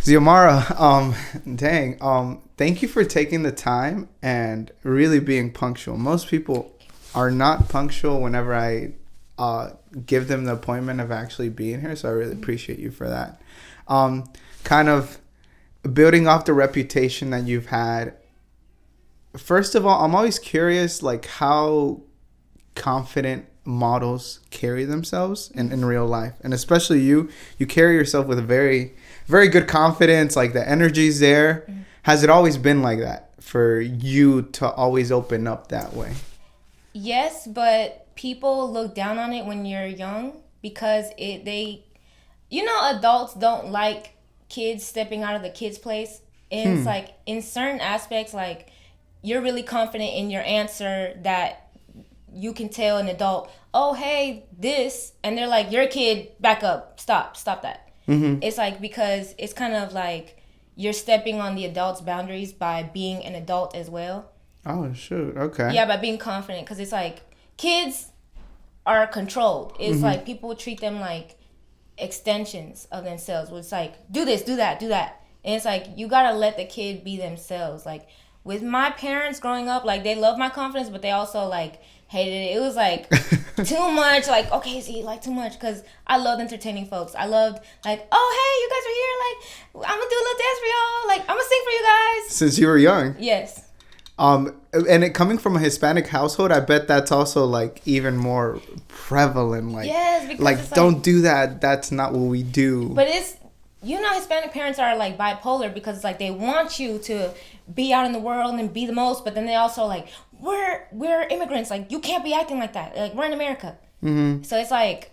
Xiomara, thank you for taking the time and really being punctual. Most people are not punctual whenever I give them the appointment of actually being here, so I really appreciate you for that. Kind of building off the reputation that you've had. First of all, I'm always curious, like, how confident models carry themselves in real life, and especially you carry yourself with a very, very good confidence. Like, the energy's there. Has it always been like that for you to always open up that way? Yes, but people look down on it when you're young because adults don't like kids stepping out of the kids' place. And it's like, in certain aspects, like, you're really confident in your answer that you can tell an adult, oh, hey, this, and they're like, you're a kid, back up, stop that. It's like, because it's kind of like you're stepping on the adult's boundaries by being an adult as well. Oh, shoot. Okay. Yeah, by being confident, because it's like kids are controlled. It's like people treat them like extensions of themselves. It's like, do this, do that. And it's like, you got to let the kid be themselves. Like, with my parents growing up, like, they love my confidence, but they also, like, hated it. It was like too much. Like, okay, see, like, too much, because I loved entertaining folks. I loved, like, oh, hey, you guys are here. Like, I'm gonna do a little dance for y'all. Like, I'm gonna sing for you guys. Since you were young. Yes. And it coming from a Hispanic household, I bet that's also, like, even more prevalent. Like, yes, because like, don't do that. That's not what we do. But it's, Hispanic parents are, like, bipolar, because it's like they want you to be out in the world and be the most, but then they also, like, we're immigrants. Like, you can't be acting like that. Like, we're in America. So it's like,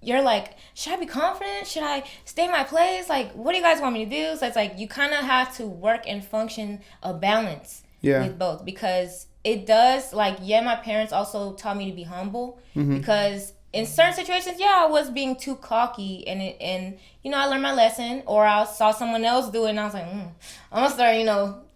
you're like, should I be confident? Should I stay in my place? Like, what do you guys want me to do? So it's like, you kind of have to work and function a balance with both, because it does, like, my parents also taught me to be humble, because in certain situations, I was being too cocky, and I learned my lesson, or I saw someone else do it, and I was like, I'm gonna start,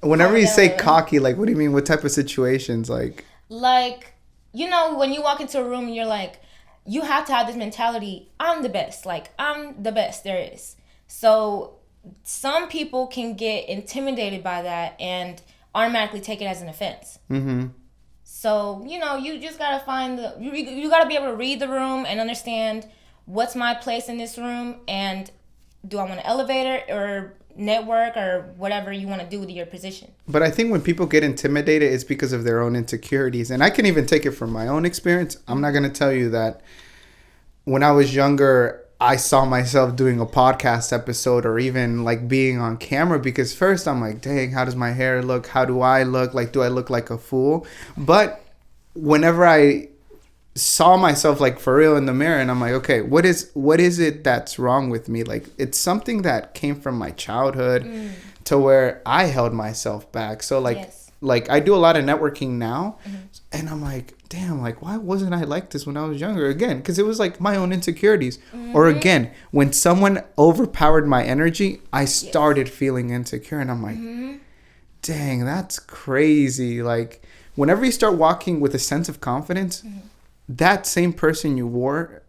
Whenever you say cocky, like, what do you mean? What type of situations? Like, when you walk into a room and you're like, you have to have this mentality, I'm the best. Like, I'm the best there is. So some people can get intimidated by that and automatically take it as an offense. So, you just got to find you got to be able to read the room and understand what's my place in this room, and do I want to elevate it or network or whatever you want to do with your position. But I think when people get intimidated, it's because of their own insecurities. And I can even take it from my own experience. I'm not going to tell you that when I was younger, I saw myself doing a podcast episode or even, like, being on camera, because first I'm like, dang, how does my hair look? How do I look? Like, do I look like a fool? But whenever I saw myself, like, for real in the mirror, and I'm like, okay, what is it that's wrong with me? Like, it's something that came from my childhood to where I held myself back. So, like, like, I do a lot of networking now, and I'm like, damn, like, why wasn't I like this when I was younger? Again, because it was, like, my own insecurities. Or again, when someone overpowered my energy, I started feeling insecure, and I'm like, dang, that's crazy. Like, whenever you start walking with a sense of confidence, that same person you were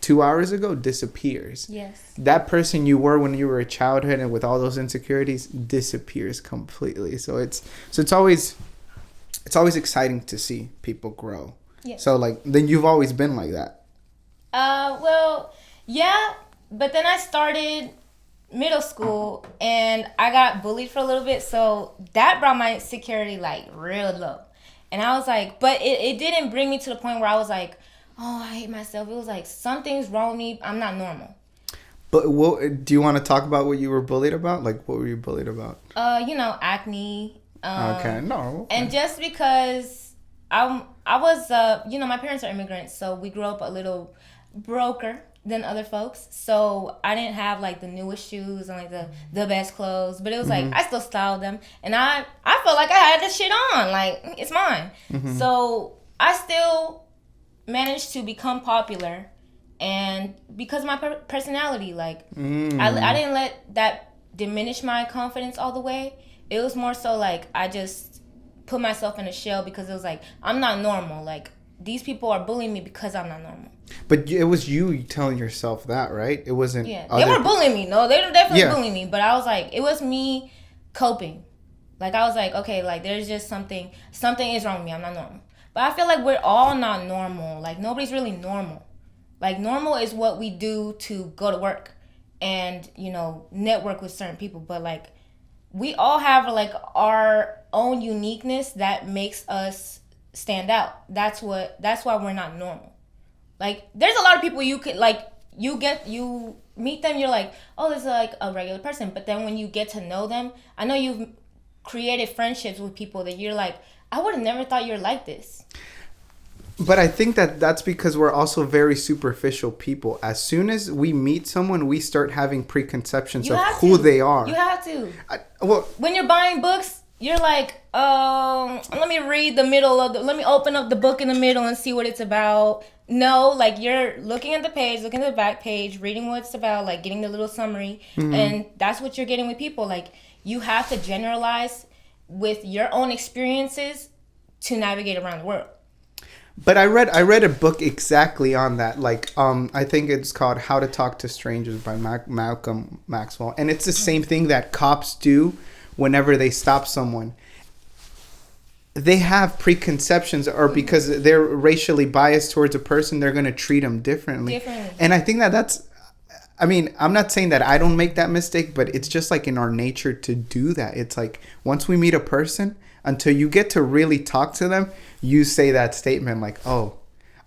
2 hours ago disappears. Yes. That person you were when you were a childhood and with all those insecurities disappears completely. So it's always exciting to see people grow. Yes. So, like, then you've always been like that. Well, yeah, but then I started middle school and I got bullied for a little bit, so that brought my insecurity, like, real low. And I was like, but it didn't bring me to the point where I was like, oh, I hate myself. It was like, something's wrong with me. I'm not normal. But what do you want to talk about? What you were bullied about? Like, what were you bullied about? Acne. Okay, no. Okay. And just because I was, my parents are immigrants, so we grew up a little broker than other folks. So I didn't have, like, the newest shoes and, like, the best clothes, but it was like, I still styled them, and I felt like I had this shit on, like, it's mine. So I still managed to become popular, and because of my personality, like, I didn't let that diminish my confidence all the way. It was more so like I just put myself in a shell, because it was like, I'm not normal. Like, these people are bullying me because I'm not normal. But it was you telling yourself that, right? It wasn't. Yeah, they were bullying me. No, they were definitely bullying me. But I was like, it was me coping. Like, I was like, okay, like, there's just something is wrong with me. I'm not normal. But I feel like we're all not normal. Like, nobody's really normal. Like, normal is what we do to go to work and, you know, network with certain people. But, like, we all have, like, our own uniqueness that makes us stand out. That's why we're not normal. Like, there's a lot of people you could, like, you meet them, you're like, oh, this is like a regular person. But then when you get to know them, I know you've created friendships with people that you're like, I would have never thought you're like this. But I think that's because we're also very superficial people. As soon as we meet someone, we start having preconceptions of who they are. You have to. When you're buying books, you're like, let me read let me open up the book in the middle and see what it's about. No, like, you're looking at the page, looking at the back page, reading what it's about, like, getting the little summary. Mm-hmm. And that's what you're getting with people. Like, you have to generalize with your own experiences to navigate around the world. But I read a book exactly on that. Like, I think it's called How to Talk to Strangers by Malcolm Maxwell. And it's the same thing that cops do whenever they stop someone. They have preconceptions, or because they're racially biased towards a person, they're going to treat them differently. And I think that's, I mean, I'm not saying that I don't make that mistake, but it's just like in our nature to do that. It's like once we meet a person, until you get to really talk to them, you say that statement like, oh,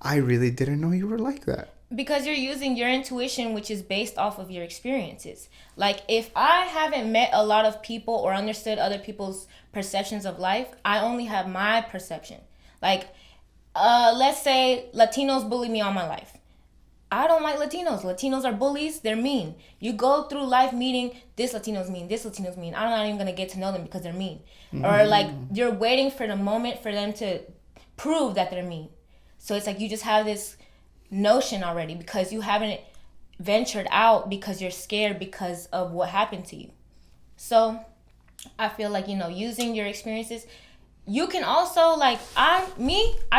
I really didn't know you were like that. Because you're using your intuition, which is based off of your experiences. Like, if I haven't met a lot of people or understood other people's perceptions of life, I only have my perception. Like, let's say Latinos bully me all my life. I don't like Latinos. Latinos are bullies. They're mean. You go through life meeting, this Latino's mean, this Latino's mean. I'm not even going to get to know them because they're mean. Mm-hmm. Or, like, you're waiting for the moment for them to prove that they're mean. So it's like you just have this notion already because you haven't ventured out because you're scared because of what happened to you. So I feel like, you know, using your experiences, you can also, like, I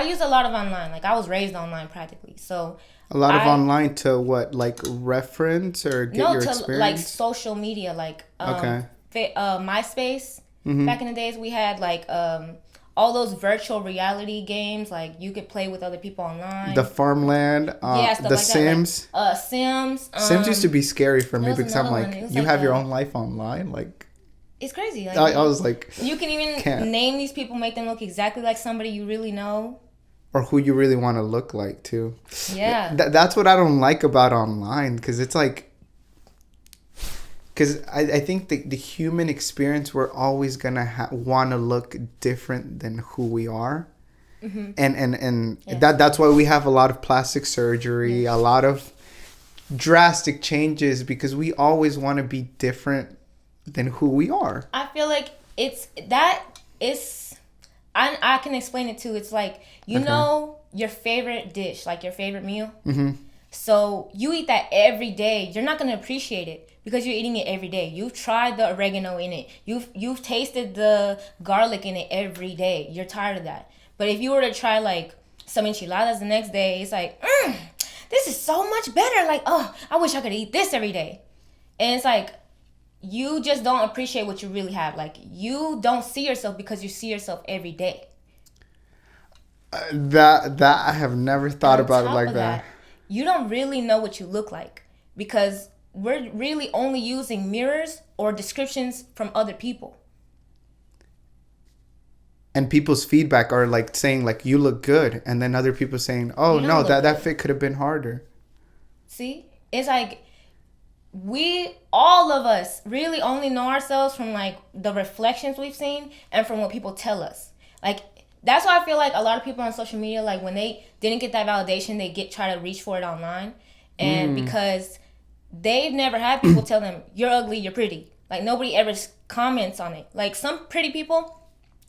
use a lot of online. Like, I was raised online practically. So a lot of online to what, like reference or get your experience? No, to like social media, like MySpace. Mm-hmm. Back in the days, we had like all those virtual reality games. Like, you could play with other people online. The Farmland, the like Sims. That, like, Sims. Sims used to be scary for me because I'm like, you like have your own life online, like. It's crazy. Like, I was like, you can even name these people, make them look exactly like somebody you really know. Or who you really want to look like, too. Yeah. That's what I don't like about online. Because it's like... Because I think the human experience, we're always going to want to look different than who we are. Mm-hmm. And that's why we have a lot of plastic surgery, a lot of drastic changes. Because we always want to be different than who we are. I feel like I can explain it too. It's like, you know your favorite dish, like your favorite meal. Mm-hmm. So you eat that every day. You're not going to appreciate it because you're eating it every day. You've tried the oregano in it. You've tasted the garlic in it every day. You're tired of that. But if you were to try like some enchiladas the next day, it's like, this is so much better. Like, oh, I wish I could eat this every day. And it's like, you just don't appreciate what you really have. Like, you don't see yourself because you see yourself every day. That I have never thought about it like that. You don't really know what you look like because we're really only using mirrors or descriptions from other people. And people's feedback are like saying like, you look good. And then other people saying, oh no, that fit could have been harder. See, it's like, all of us really only know ourselves from like the reflections we've seen and from what people tell us. Like, that's why I feel like a lot of people on social media, like when they didn't get that validation, they try to reach for it online. And because they've never had people tell them, you're ugly, you're pretty. Like, nobody ever comments on it. Like, some pretty people,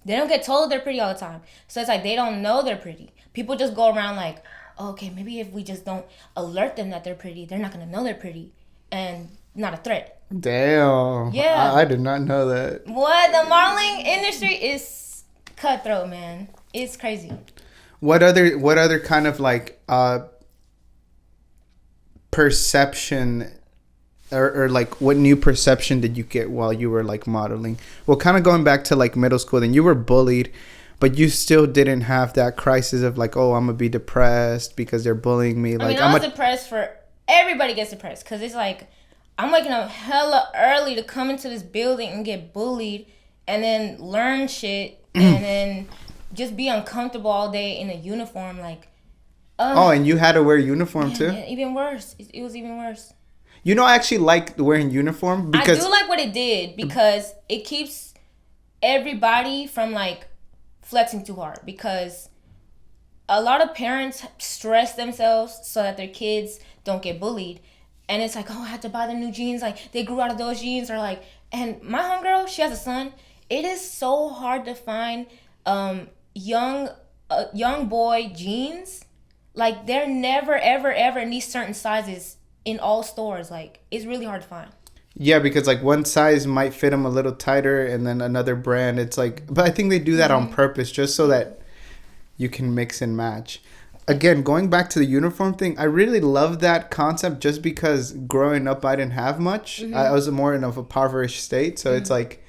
they don't get told they're pretty all the time. So it's like they don't know they're pretty. People just go around like, oh, okay, maybe if we just don't alert them that they're pretty, they're not going to know they're pretty. And not a threat. Damn. Yeah. I did not know that. What? The modeling industry is cutthroat, man. It's crazy. What other kind of like perception or like what new perception did you get while you were like modeling? Well, kind of going back to like middle school, then you were bullied, but you still didn't have that crisis of like, oh, I'm gonna be depressed because they're bullying me. Like, I was depressed for everybody gets depressed because it's like I'm waking up hella early to come into this building and get bullied and then learn shit and then just be uncomfortable all day in a uniform. Like, and you had to wear uniform too? Yeah, even worse. It was even worse. You know, I actually like wearing uniform because I do like what it did because it keeps everybody from like flexing too hard, because a lot of parents stress themselves so that their kids don't get bullied. And it's like, oh, I had to buy them new jeans. Like, they grew out of those jeans. Or like, and my homegirl, she has a son. It is so hard to find young boy jeans. Like, they're never, ever, ever in these certain sizes in all stores. Like, it's really hard to find. Yeah, because like one size might fit them a little tighter, and then another brand, it's like, but I think they do that on purpose just so that you can mix and match. Again, going back to the uniform thing, I really love that concept just because growing up I didn't have much. I was more in of a impoverished state, so it's like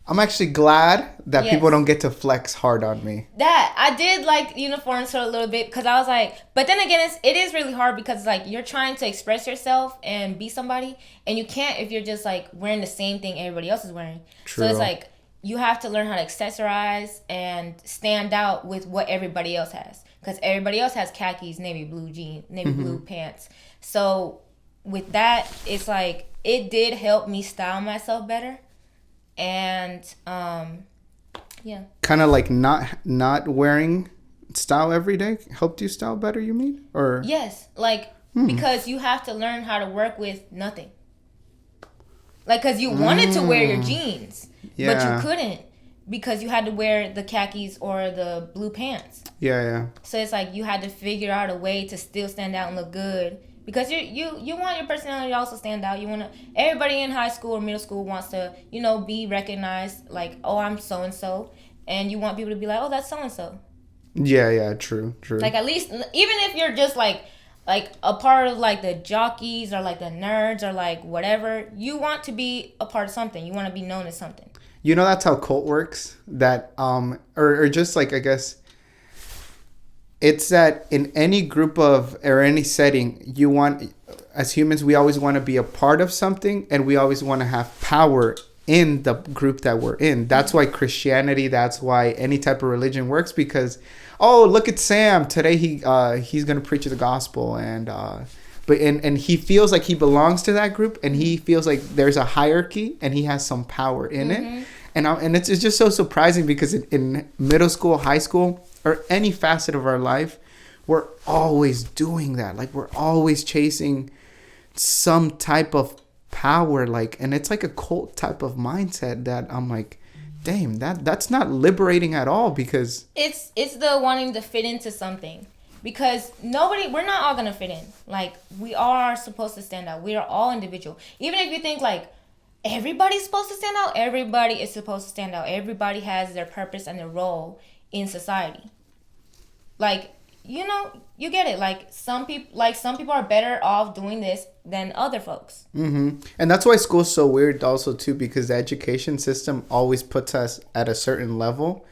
I'm actually glad that people don't get to flex hard on me. That I did like uniforms for a little bit because I was like, but then again, it is really hard because it's like you're trying to express yourself and be somebody, and you can't if you're just like wearing the same thing everybody else is wearing. True. So it's like you have to learn how to accessorize and stand out with what everybody else has, because everybody else has khakis, navy blue jeans, navy blue pants. So with that, it's like it did help me style myself better. And yeah, kind of like not wearing style every day helped you style better, you mean? Or yes, like because you have to learn how to work with nothing. Like, because you wanted to wear your jeans, but you couldn't because you had to wear the khakis or the blue pants. Yeah. So it's like you had to figure out a way to still stand out and look good. Because you want your personality to also stand out. You want to. Everybody in high school or middle school wants to, be recognized. Like, oh, I'm so and so, and you want people to be like, oh, that's so and so. Yeah, true. Like, at least, even if you're just like a part of like the jockeys or like the nerds or like whatever, you want to be a part of something. You want to be known as something. You know, that's how cult works. That or just like, I guess. It's that in any group of or any setting, you want, as humans, we always want to be a part of something, and we always want to have power in the group that we're in. That's why Christianity, that's why any type of religion works, because, oh, look at Sam today. He's gonna preach the gospel, and he feels like he belongs to that group, and he feels like there's a hierarchy, and he has some power in it, and it's just so surprising because in middle school, high school, or any facet of our life, we're always doing that. Like, we're always chasing some type of power, like, and it's like a cult type of mindset that I'm like, damn, that's not liberating at all, because it's the wanting to fit into something, because we're not all gonna fit in. Like, we are supposed to stand out. We are all individual. Even if you think like everybody's supposed to stand out, everybody is supposed to stand out. Everybody has their purpose and their role in society. Like, you get it. Like, some people are better off doing this than other folks. And that's why school's so weird also too, because the education system always puts us at a certain level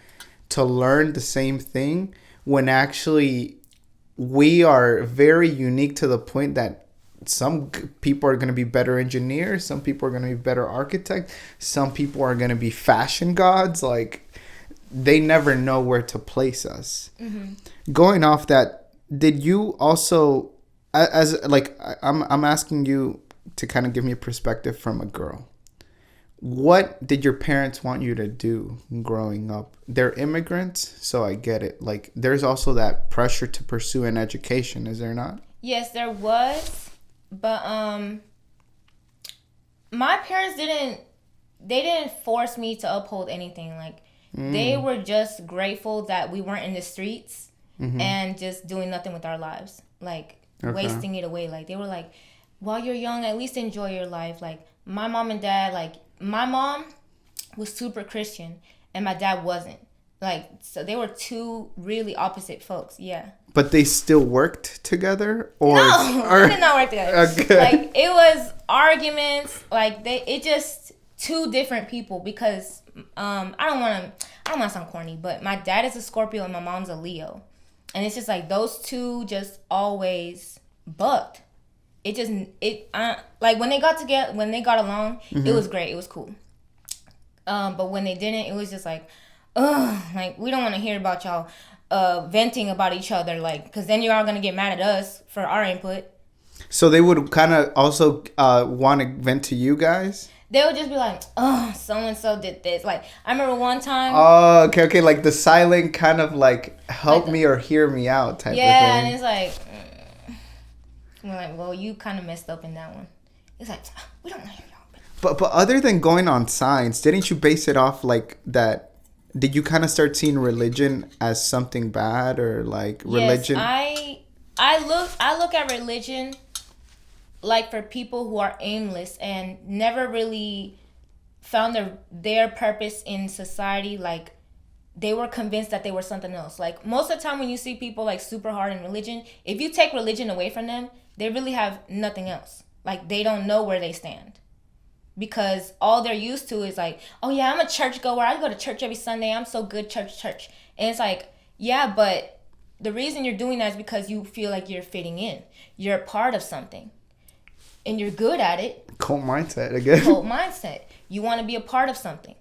to learn the same thing, when actually we are very unique to the point that some people are going to be better engineers, some people are going to be better architects, some people are going to be fashion gods. Like, they never know where to place us. Going off that, did you also, as like, I'm asking you to kind of give me a perspective from a girl. What did your parents want you to do growing up? They're immigrants, so I get it. Like, there's also that pressure to pursue an education, is there not? Yes, there was, but my parents didn't force me to uphold anything. Like, they were just grateful that we weren't in the streets and just doing nothing with our lives, like wasting it away. Like, they were like, while you're young, at least enjoy your life. Like, my mom and dad, like, my mom was super Christian and my dad wasn't. Like, so they were two really opposite folks. Yeah. But they still worked together, or No, they did not work together. Okay. Like, it was arguments. Like, it just two different people because I don't want to sound corny, but my dad is a Scorpio and my mom's a Leo, and it's just like those two just always bucked. Like when they got together, when they got along, it was great. It was cool. But when they didn't, it was just like, ugh, like we don't want to hear about y'all venting about each other, like, because then you're all gonna get mad at us for our input. So they would kind of also want to vent to you guys. They would just be like, oh, so and so did this. Like, I remember one time. Oh, okay, like the silent kind of like help like me or hear me out type of thing. Yeah, and it's like, we're like, well, you kind of messed up in that one. It's like, we don't want to hear y'all. But other than going on signs, didn't you base it off like that? Did you kind of start seeing religion as something bad, or like religion? Yes, I look at religion like for people who are aimless and never really found their purpose in society. Like, they were convinced that they were something else. Like, most of the time when you see people like super hard in religion, if you take religion away from them, they really have nothing else. Like, they don't know where they stand. Because all they're used to is like, oh yeah, I'm a church goer. I go to church every Sunday. I'm so good, church. And it's like, yeah, but the reason you're doing that is because you feel like you're fitting in. You're a part of something. And you're good at it. Cult mindset again. Cult mindset. You want to be a part of something.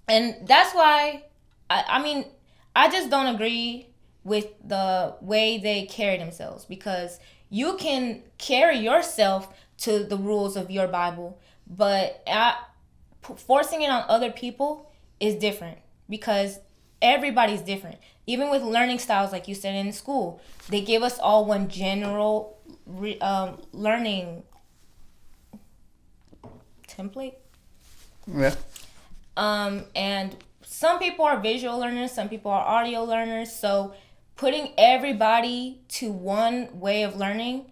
And that's why, I just don't agree with the way they carry themselves. Because you can carry yourself to the rules of your Bible, but forcing it on other people is different. Because everybody's different. Even with learning styles, like you said in school, they give us all one general learning template. Yeah. And some people are visual learners, some people are audio learners. So putting everybody to one way of learning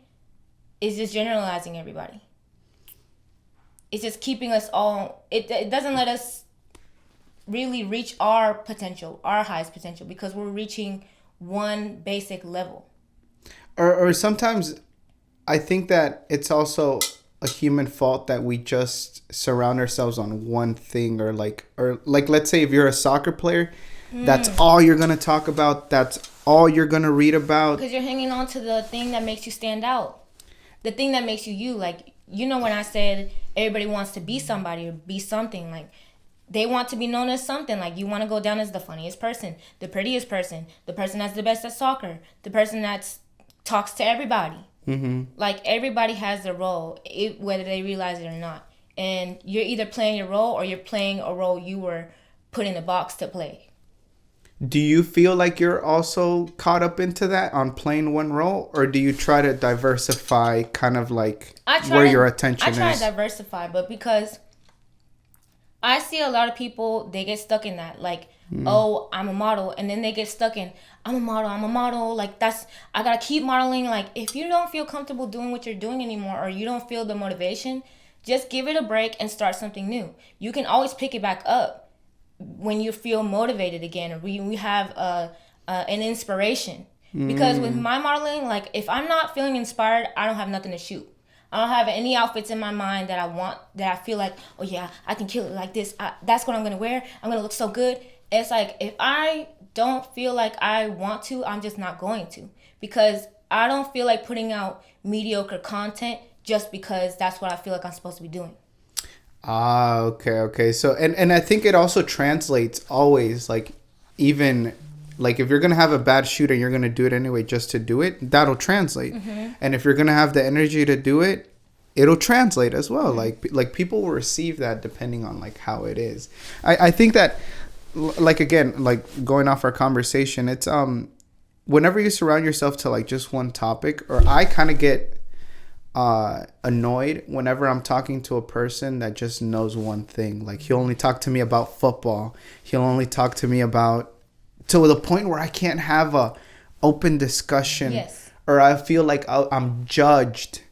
is just generalizing everybody. It's just keeping us all. It doesn't let us really reach our potential, our highest potential, because we're reaching one basic level. Or sometimes I think that it's also a human fault that we just surround ourselves on one thing, or like let's say if you're a soccer player, that's all you're gonna talk about, that's all you're gonna read about, because you're hanging on to the thing that makes you stand out, the thing that makes you. Like, you know, when I said everybody wants to be somebody or be something, like they want to be known as something. Like, you want to go down as the funniest person, the prettiest person, the person that's the best at soccer, the person that talks to everybody. Mm-hmm. Like, everybody has their role, whether they realize it or not. And you're either playing your role or you're playing a role you were put in a box to play. Do you feel like you're also caught up into that on playing one role, or do you try to diversify kind of like where your attention is? I try to diversify, but because I see a lot of people, they get stuck in that. Like, oh, I'm a model. And then they get stuck in, I'm a model. Like, I got to keep modeling. Like, if you don't feel comfortable doing what you're doing anymore, or you don't feel the motivation, just give it a break and start something new. You can always pick it back up when you feel motivated again, or we have an inspiration. Because with my modeling, like, if I'm not feeling inspired, I don't have nothing to shoot. I don't have any outfits in my mind that I want, that I feel like, oh yeah, I can kill it like this. That's what I'm going to wear. I'm going to look so good. It's like, if I don't feel like I want to, I'm just not going to. Because I don't feel like putting out mediocre content just because that's what I feel like I'm supposed to be doing. Okay. So, and I think it also translates always, like, even like if you're going to have a bad shoot and you're going to do it anyway just to do it, that'll translate. Mm-hmm. And if you're going to have the energy to do it, it'll translate as well. Mm-hmm. Like people will receive that depending on like how it is. I think that, like, again, like going off our conversation, it's whenever you surround yourself to like just one topic, or I kind of get annoyed whenever I'm talking to a person that just knows one thing. Like, he'll only talk to me about football. He'll only talk to me about, to the point where I can't have a open discussion. Yes. Or I feel like I'm judged.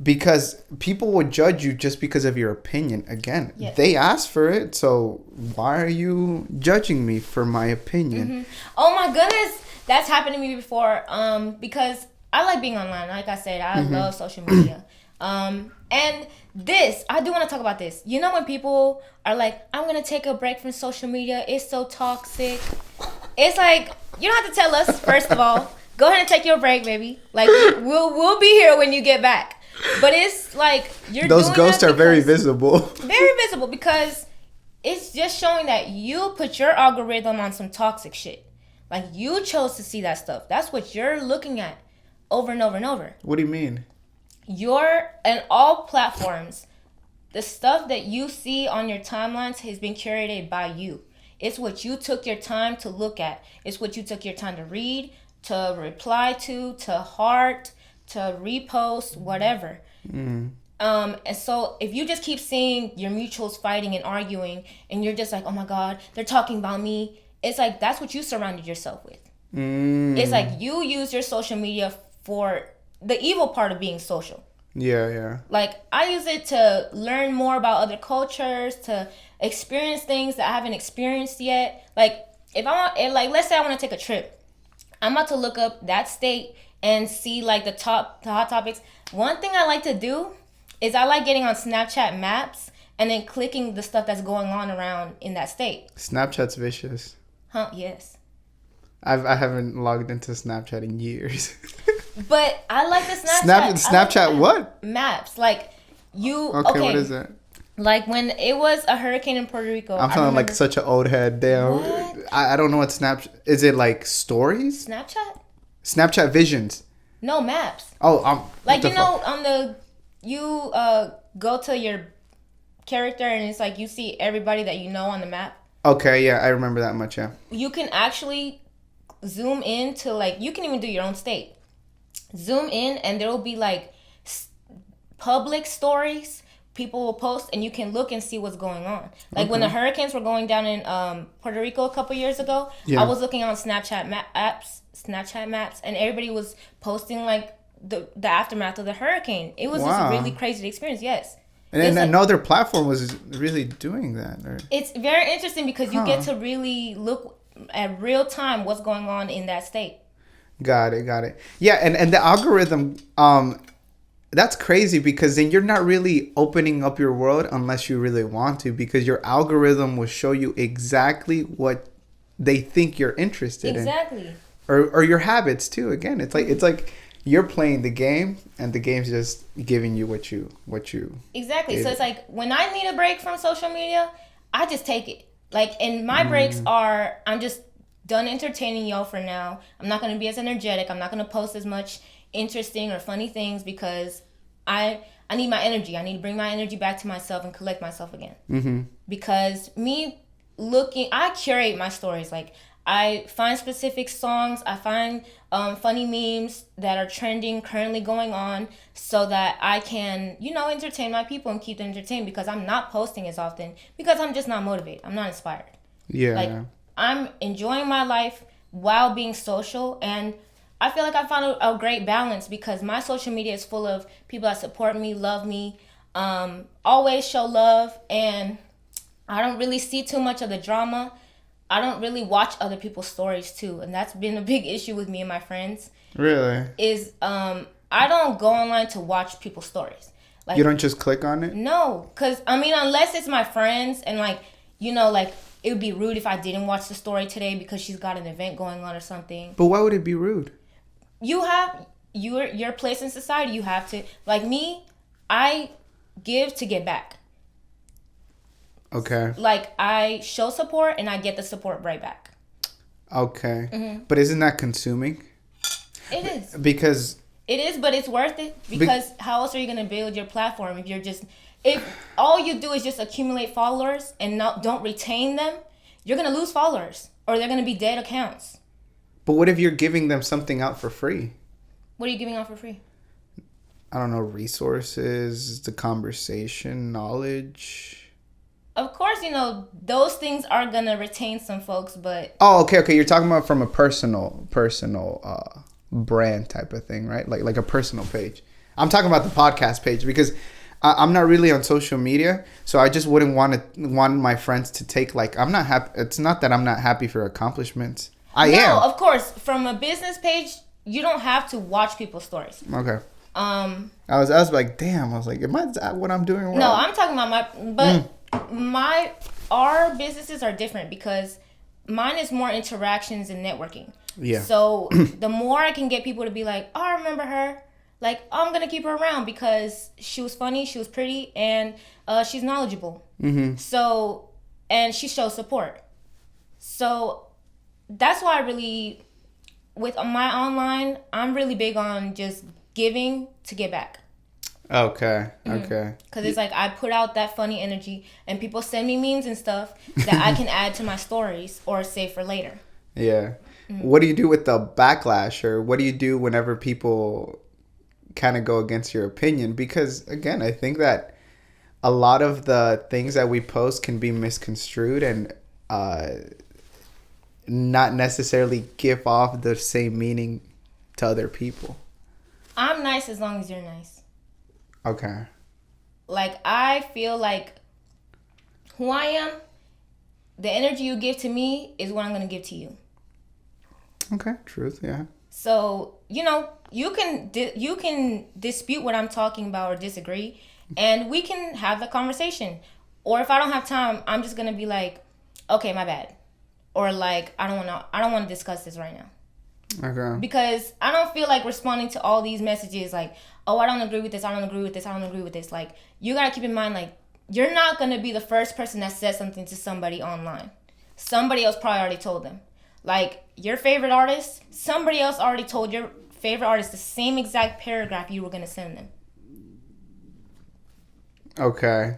Because people will judge you just because of your opinion. Again, Yes. they asked for it, so why are you judging me for my opinion? Mm-hmm. Oh my goodness, that's happened to me before. Because I like being online. Like I said, I love social media. And this, I do want to talk about this. You know when people are like, I'm gonna take a break from social media. It's so toxic. It's like, you don't have to tell us. First of all, go ahead and take your break, baby. Like we'll be here when you get back. But it's like Those doing ghosts that are very because- visible. very visible because it's just showing that you put your algorithm on some toxic shit. Like you chose to see that stuff. That's what you're looking at over and over and over. What do you mean? You're in all platforms. The stuff that you see on your timelines has been curated by you. It's what you took your time to look at. It's what you took your time to read, to reply to heart, to repost, whatever. And so if you just keep seeing your mutuals fighting and arguing and you're just like, oh my God, they're talking about me. It's like, that's what you surrounded yourself with. It's like you use your social media for the evil part of being social. Yeah. Like I use it to learn more about other cultures, to experience things that I haven't experienced yet. Like like let's say I want to take a trip. I'm about to look up that state and see like the hot topics. One thing I like to do is I like getting on Snapchat maps and then clicking the stuff that's going on around in that state. Snapchat's vicious. Huh? Yes. I haven't logged into Snapchat in years. But I like the Snapchat. Snapchat what? Maps. Like you. Okay, what is that? Like when it was a hurricane in Puerto Rico. I'm sounding like such an old head. Damn. What? I don't know what Snapchat is. It like stories? Snapchat? Snapchat visions. No, maps. Oh, like you know on the you go to your character and it's like you see everybody that you know on the map. Okay, yeah, I remember that much. Yeah. You can actually zoom in to like you can even do your own state. Zoom in and there will be like public stories people will post and you can look and see what's going on. Like when the hurricanes were going down in Puerto Rico a couple years ago, I was looking on Snapchat maps, and everybody was posting like the aftermath of the hurricane. It was just a really crazy experience. Yes. And then another platform was really doing that. It's very interesting because you get to really look at real time what's going on in that state. Got it. Yeah, and the algorithm, that's crazy because then you're not really opening up your world unless you really want to, because your algorithm will show you exactly what they think you're interested in. Exactly. Or your habits too. Again, it's like you're playing the game and the game's just giving you what you exactly. So it's like when I need a break from social media, I just take it. Like, and my breaks are, I'm just done entertaining y'all for now. I'm not going to be as energetic. I'm not going to post as much interesting or funny things because I need my energy. I need to bring my energy back to myself and collect myself again. Because I curate my stories. Like, I find specific songs. I find funny memes that are trending, currently going on, so that I can, entertain my people and keep them entertained, because I'm not posting as often because I'm just not motivated. I'm not inspired. Yeah. Like, I'm enjoying my life while being social, and I feel like I found a great balance because my social media is full of people that support me, love me, always show love, and I don't really see too much of the drama. I don't really watch other people's stories too, and that's been a big issue with me and my friends. Really? Is I don't go online to watch people's stories. Like, you don't just click on it? No, because unless it's my friends and it would be rude if I didn't watch the story today because she's got an event going on or something. But why would it be rude? You have your place in society. You have to, like me, I give to get back. Okay. Like, I show support and I get the support right back. Okay. But isn't that consuming? It is. Because... It is, but it's worth it. Because how else are you going to build your platform if all you do is just accumulate followers and don't retain them? You're going to lose followers, or they're going to be dead accounts. But what if you're giving them something out for free? What are you giving out for free? I don't know, resources, the conversation, knowledge. Of course, those things are going to retain some folks, but... Oh, okay. You're talking about from a personal brand type of thing, right? Like a personal page. I'm talking about the podcast page because I'm not really on social media, so I just wouldn't want my friends to take like I'm not happy. It's not that I'm not happy for accomplishments. I am. No, of course. From a business page, you don't have to watch people's stories. Okay. I was like, damn. I was like, am I what I'm doing wrong? No, I'm talking about our businesses are different because mine is more interactions and networking. Yeah. So the more I can get people to be like, oh, I remember her. Like, oh, I'm going to keep her around because she was funny, she was pretty, and she's knowledgeable. Mm-hmm. So, and she shows support. So that's why I really, with my online, I'm really big on just giving to get back. Okay. Mm-hmm. Okay. Because it's like I put out that funny energy and people send me memes and stuff that I can add to my stories or save for later. Yeah. Mm-hmm. What do you do with the backlash, or what do you do whenever people kind of go against your opinion? Because again, I think that a lot of the things that we post can be misconstrued and not necessarily give off the same meaning to other people. I'm nice as long as you're nice. Okay. Like, I feel like who I am, the energy you give to me is what I'm going to give to you. Okay, truth, yeah. So, you know, you can dispute what I'm talking about or disagree, and we can have the conversation. Or if I don't have time, I'm just going to be like, okay, my bad. Or like, I don't want to discuss this right now. Okay. Because I don't feel like responding to all these messages like, oh, I don't agree with this, I don't agree with this, I don't agree with this. Like, you got to keep in mind, like, you're not going to be the first person that says something to somebody online. Somebody else probably already told them. Like, your favorite artist, somebody else already told your favorite artist the same exact paragraph you were going to send them. Okay.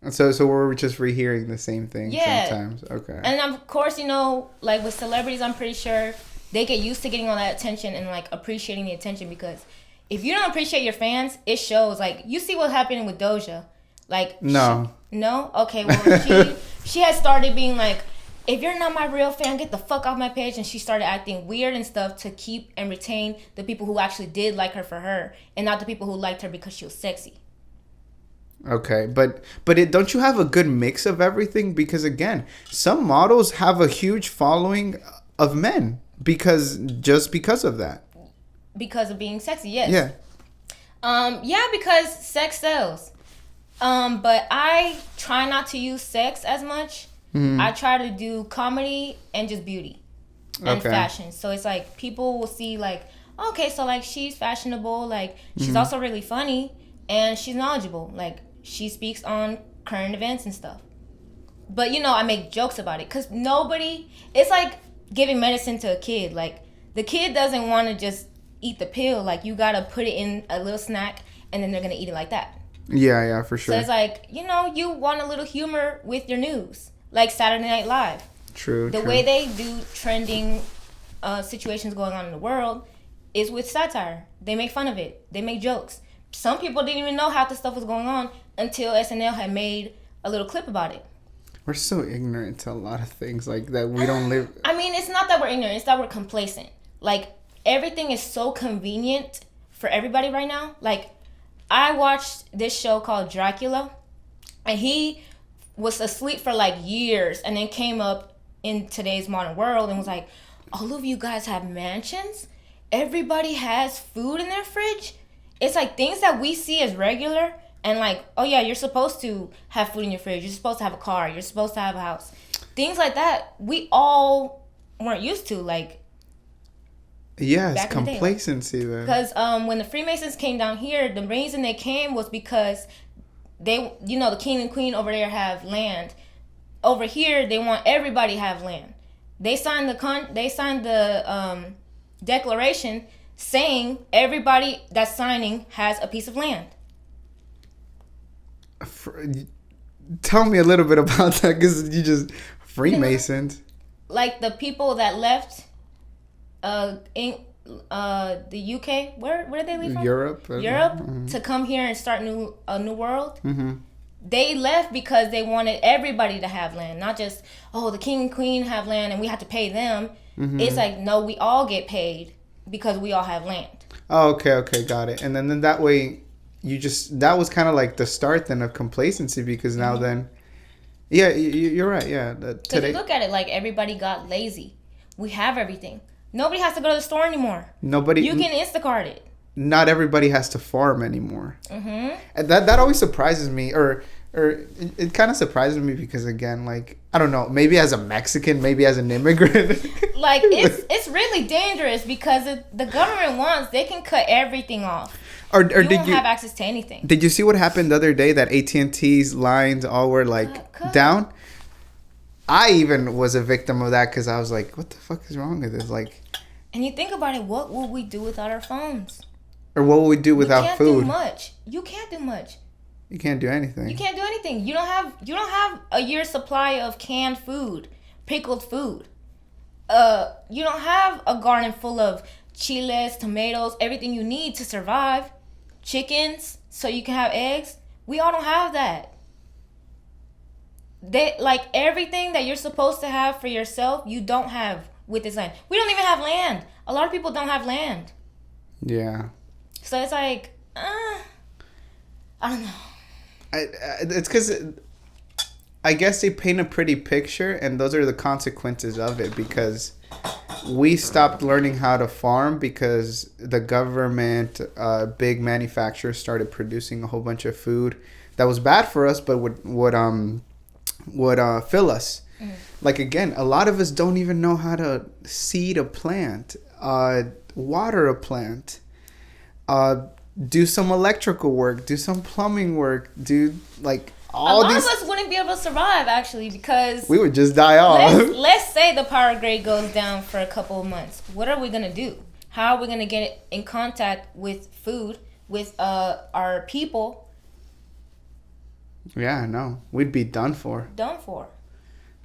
So we're just rehearing the same thing sometimes. Okay. And of course, you know, like with celebrities, I'm pretty sure they get used to getting all that attention and like appreciating the attention, because if you don't appreciate your fans, it shows. Like, you see what's happening with Doja. Like, no. No? Okay, well, she has started being like, if you're not my real fan, get the fuck off my page. And she started acting weird and stuff to keep and retain the people who actually did like her for her, and not the people who liked her because she was sexy. Okay, but don't you have a good mix of everything? Because again, some models have a huge following of men because of that. Because of being sexy, yes. Yeah. Yeah, because sex sells. But I try not to use sex as much. Mm-hmm. I try to do comedy and just beauty and fashion. So it's like people will see like, okay, so like she's fashionable, like she's also really funny and she's knowledgeable. Like, she speaks on current events and stuff. But, you know, I make jokes about it because it's like giving medicine to a kid. Like, the kid doesn't want to just eat the pill. Like, you got to put it in a little snack and then they're going to eat it like that. Yeah, for sure. So it's like, you know, you want a little humor with your news. Like Saturday Night Live. True. The way they do trending situations going on in the world is with satire. They make fun of it. They make jokes. Some people didn't even know half the stuff was going on until SNL had made a little clip about it. We're so ignorant to a lot of things like that. We don't live. I mean, it's not that we're ignorant. It's that we're complacent. Like, everything is so convenient for everybody right now. Like, I watched this show called Dracula, and he was asleep for like years and then came up in today's modern world and was like, all of you guys have mansions? Everybody has food in their fridge? It's like things that we see as regular and like, oh yeah, you're supposed to have food in your fridge. You're supposed to have a car. You're supposed to have a house. Things like that, we all weren't used to. Like, yeah, it's complacency then. Because when the Freemasons came down here, the reason they came was because they, you know, the king and queen over there have land. Over here, they want everybody to have land. They signed the declaration saying everybody that's signing has a piece of land. Tell me a little bit about that, because you just Freemasons. Like the people that left in the UK, where did they leave from? Europe, to come here and start a new world. Mm-hmm. They left because they wanted everybody to have land, not just, oh, the king and queen have land and we have to pay them. Mm-hmm. It's like, no, we all get paid because we all have land. Oh, okay, got it. And then that way, you just, that was kind of like the start then of complacency, because now then, yeah, you're right. Yeah. Because you look at it, like, everybody got lazy. We have everything. Nobody has to go to the store anymore. You can Instacart it. Not everybody has to farm anymore. And that always surprises me, or it kind of surprises me, because again, like, I don't know, maybe as a Mexican, maybe as an immigrant, like, it's really dangerous, because the government wants, they can cut everything off. Or you don't have access to anything. Did you see what happened the other day, that AT&T's lines all were like down? I even was a victim of that, because I was like, what the fuck is wrong with this? Like, and you think about it, what would we do without our phones? Or what would we do without food? You can't do much. You can't do anything. You can't do anything. You don't have a year's supply of canned food, pickled food. You don't have a garden full of chiles, tomatoes, everything you need to survive. Chickens, so you can have eggs. We all don't have that. Like, everything that you're supposed to have for yourself, you don't have with this land. We don't even have land. A lot of people don't have land. Yeah. So it's like, I don't know. It's because I guess they paint a pretty picture, and those are the consequences of it, because we stopped learning how to farm because the government, big manufacturers started producing a whole bunch of food that was bad for us, but would fill us. Like, again, a lot of us don't even know how to seed a plant, water a plant, do some electrical work, do some plumbing work, do like all these. A lot of us wouldn't be able to survive, actually, because we would just die off. Let's say the power grid goes down for a couple of months. What are we gonna do? How are we gonna get in contact with food, with our people? Yeah, no, we'd be done for.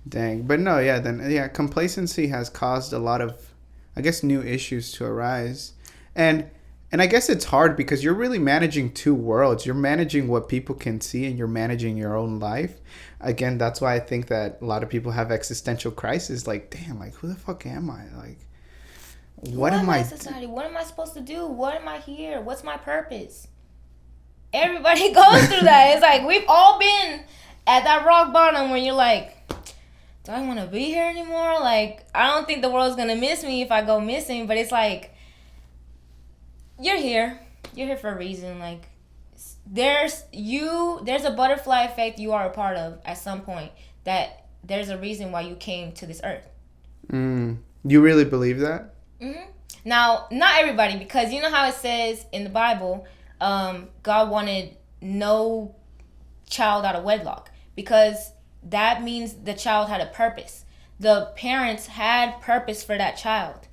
Dang, but no, yeah, then yeah, complacency has caused a lot of, I guess, new issues to arise, and I guess it's hard because you're really managing two worlds. You're managing what people can see, and you're managing your own life. Again, that's why I think that a lot of people have existential crisis. Like, damn, like, who the fuck am I? Like, what am I? Society? What am I supposed to do? What am I here? What's my purpose? Everybody goes through that. It's like, we've all been at that rock bottom where you're like, do I want to be here anymore? Like, I don't think the world's gonna miss me if I go missing. But it's like, you're here for a reason. Like, there's a butterfly effect you are a part of at some point, that there's a reason why you came to this earth. You really believe that? Now, not everybody, because you know how it says in the Bible, God wanted no child out of wedlock, because that means the child had a purpose. The parents had purpose for that child.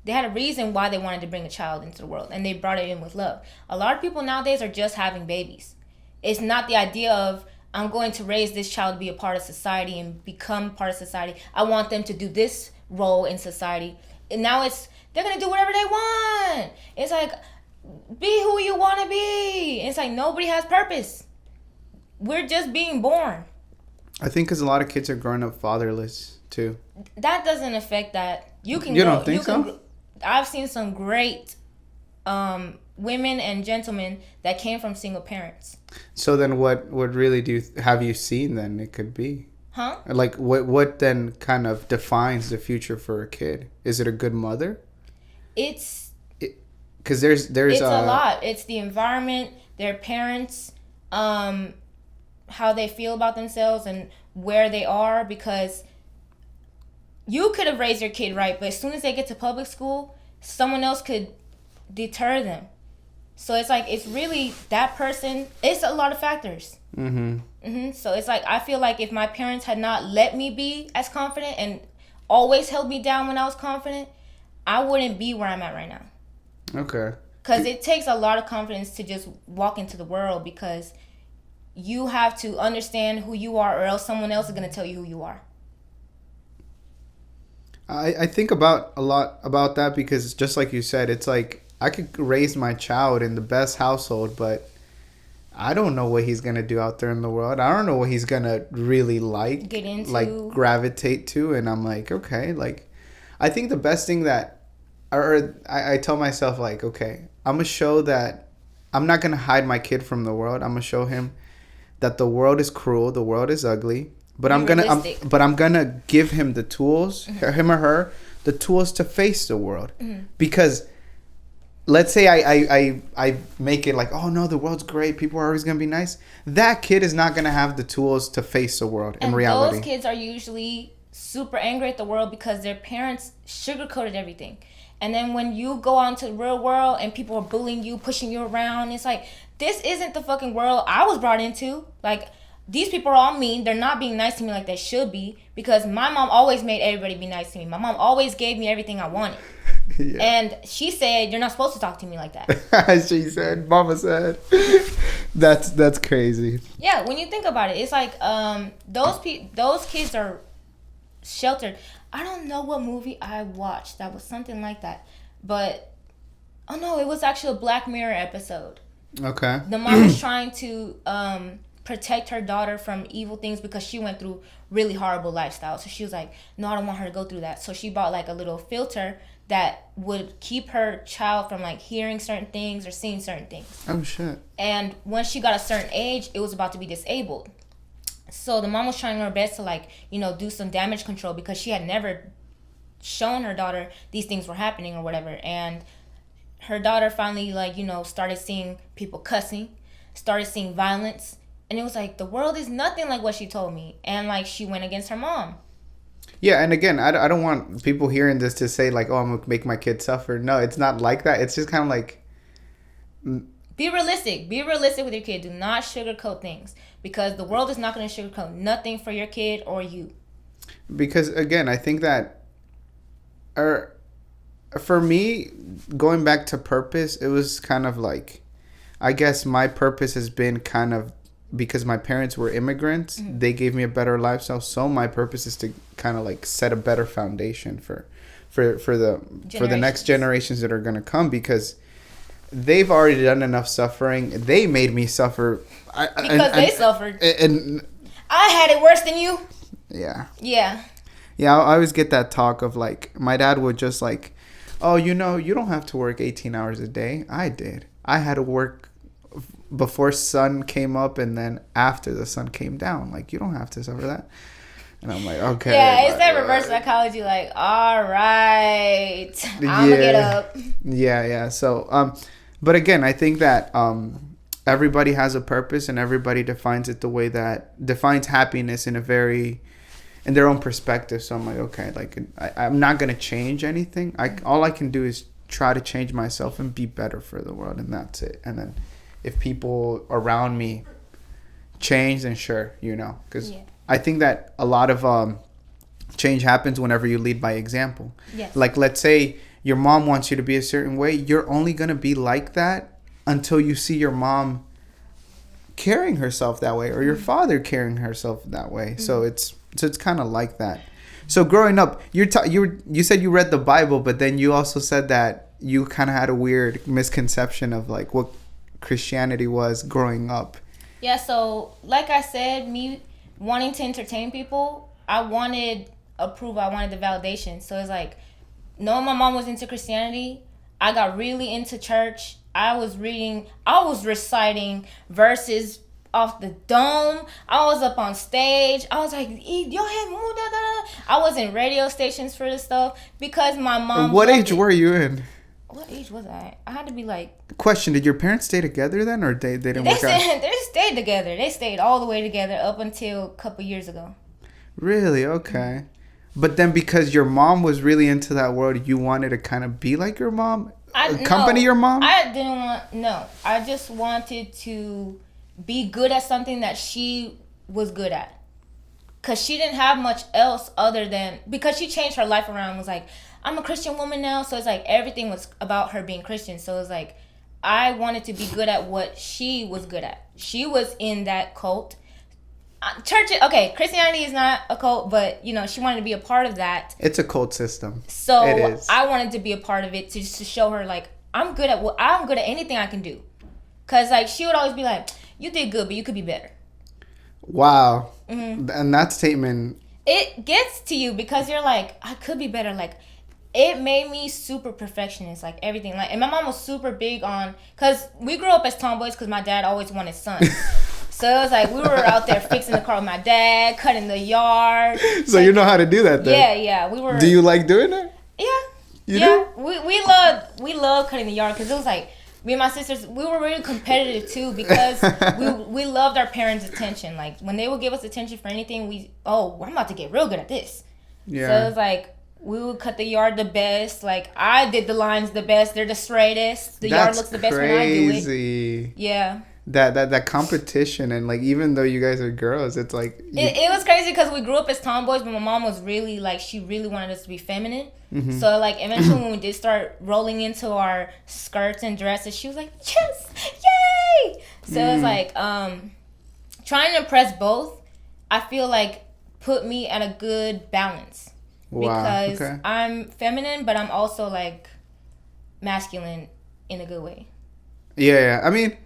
They had a reason why they wanted to bring a child into the world, and they brought it in with love. A lot of people nowadays are just having babies. It's not the idea of, I'm going to raise this child to be a part of society and become part of society. I want them to do this role in society. And now they're going to do whatever they want. It's like, be who you want to be. It's like, nobody has purpose. We're just being born. I think because a lot of kids are growing up fatherless, too. That doesn't affect that. You don't think so? I've seen some great women and gentlemen that came from single parents. So then what really have you seen then it could be? Huh? Like, what then kind of defines the future for a kid? Is it a good mother? Because there's it's a lot. It's the environment, their parents, how they feel about themselves and where they are, because you could have raised your kid right, but as soon as they get to public school, someone else could deter them. So it's like, it's really that person. It's a lot of factors. So it's like, I feel like if my parents had not let me be as confident and always held me down when I was confident, I wouldn't be where I'm at right now. Okay. Because it takes a lot of confidence to just walk into the world, because you have to understand who you are, or else someone else is going to tell you who you are. I think a lot about that, because just like you said, it's like, I could raise my child in the best household, but I don't know what he's going to do out there in the world. I don't know what he's going to really like, get into, like gravitate to. And I'm like, okay, like, I think the best thing that, or I tell myself, like, okay, I'm going to show that I'm not gonna hide my kid from the world. I'm gonna show him that the world is cruel, the world is ugly, but I'm gonna give him the tools, him or her, the tools to face the world. Because let's say I make it like, oh no, the world's great, people are always gonna be nice. That kid is not gonna have the tools to face the world in reality. Those kids are usually super angry at the world because their parents sugarcoated everything. And then when you go out into the real world and people are bullying you, pushing you around, it's like, this isn't the fucking world I was brought into. Like, these people are all mean. They're not being nice to me like they should be, because my mom always made everybody be nice to me. My mom always gave me everything I wanted. Yeah. And she said, you're not supposed to talk to me like that. She said, mama said. That's crazy. Yeah, when you think about it, it's like those kids are sheltered. I don't know what movie I watched that was something like that, but oh no, it was actually a Black Mirror episode. Okay. The mom was trying to protect her daughter from evil things because she went through really horrible lifestyles. So she was like, no, I don't want her to go through that. So she bought like a little filter that would keep her child from like hearing certain things or seeing certain things. Oh shit. And when she got a certain age, it was about to be disabled. So the mom was trying her best to like, do some damage control because she had never shown her daughter these things were happening or whatever. And her daughter finally started seeing people cussing, started seeing violence. And it was like, the world is nothing like what she told me. And like, she went against her mom. Yeah, and again, I don't want people hearing this to say like, oh, I'm going to make my kid suffer. No, it's not like that. It's just kind of like... Be realistic. Be realistic with your kid. Do not sugarcoat things. Because the world is not going to sugarcoat nothing for your kid or you. Because, again, I think that... for me, going back to purpose, it was kind of like... I guess my purpose has been kind of... Because my parents were immigrants, they gave me a better lifestyle. So my purpose is to kind of like set a better foundation for the next generations that are going to come, because they've already done enough suffering. They made me suffer because they suffered, and I had it worse than you. Yeah. I always get that talk of like, my dad would just like, oh, you don't have to work 18 hours a day. I did. I had to work before sun came up and then after the sun came down. Like, you don't have to suffer that. And I'm like, okay. Yeah, it's that reverse psychology. Like, all right, I'm gonna get up. Yeah. So, but again, I think that everybody has a purpose and everybody defines it the way that defines happiness in their own perspective. So I'm like, okay, like I'm not gonna change anything. All I can do is try to change myself and be better for the world, and that's it. And then if people around me change, then sure, because I think that a lot of change happens whenever you lead by example. Yes. Like, let's say your mom wants you to be a certain way. You're only going to be like that until you see your mom carrying herself that way or your father carrying herself that way. Mm-hmm. So it's kind of like that. So growing up, you said you read the Bible, but then you also said that you kind of had a weird misconception of like what Christianity was growing up. Yeah, so like I said, me wanting to entertain people, I wanted approval, I wanted the validation. So it's like, knowing my mom was into Christianity, I got really into church. I was reciting verses off the dome. I was up on stage. I was like, your head move, da, da, da. I was in radio stations for this stuff because my mom. What age were you in? What age was I? I had to be like... Question, did your parents stay together then, or they didn't work out? They stayed together. They stayed all the way together up until a couple years ago. Really? Okay. But then because your mom was really into that world, you wanted to kind of be like your mom? Accompany your mom? I didn't want... No. I just wanted to be good at something that she was good at. Because she didn't have much else other than... Because she changed her life around and was like... I'm a Christian woman now, so it's like everything was about her being Christian. So it's like I wanted to be good at what she was good at. She was in that cult. Church, okay, Christianity is not a cult, but she wanted to be a part of that. It's a cult system. So it is. I wanted to be a part of it to show her like I'm good at anything I can do. Cause like she would always be like, "You did good, but you could be better." Wow. Mm-hmm. And that statement. It gets to you because you're like, I could be better. Like. it made me super perfectionist, like everything. Like, and my mom was super big on, cause we grew up as tomboys, cause my dad always wanted sons. So it was like we were out there fixing the car with my dad, cutting the yard. So like, you know how to do that then? Yeah, we were. Do you like doing it? Yeah. You do? We love cutting the yard, because it was like me and my sisters, we were really competitive too, because we loved our parents' attention. Like when they would give us attention for anything, I'm about to get real good at this. Yeah. So it was like we would cut the yard the best. Like I did the lines the best. They're the straightest. The yard looks the best when I do it. Yeah. That competition, and like even though you guys are girls, it's like it was crazy because we grew up as tomboys, but my mom was really like, she really wanted us to be feminine. Mm-hmm. So like eventually when we did start rolling into our skirts and dresses, she was like, yes, yay! So it was like trying to impress both, I feel like put me at a good balance. Wow. Because I'm feminine, but I'm also like masculine in a good way. Yeah. I mean,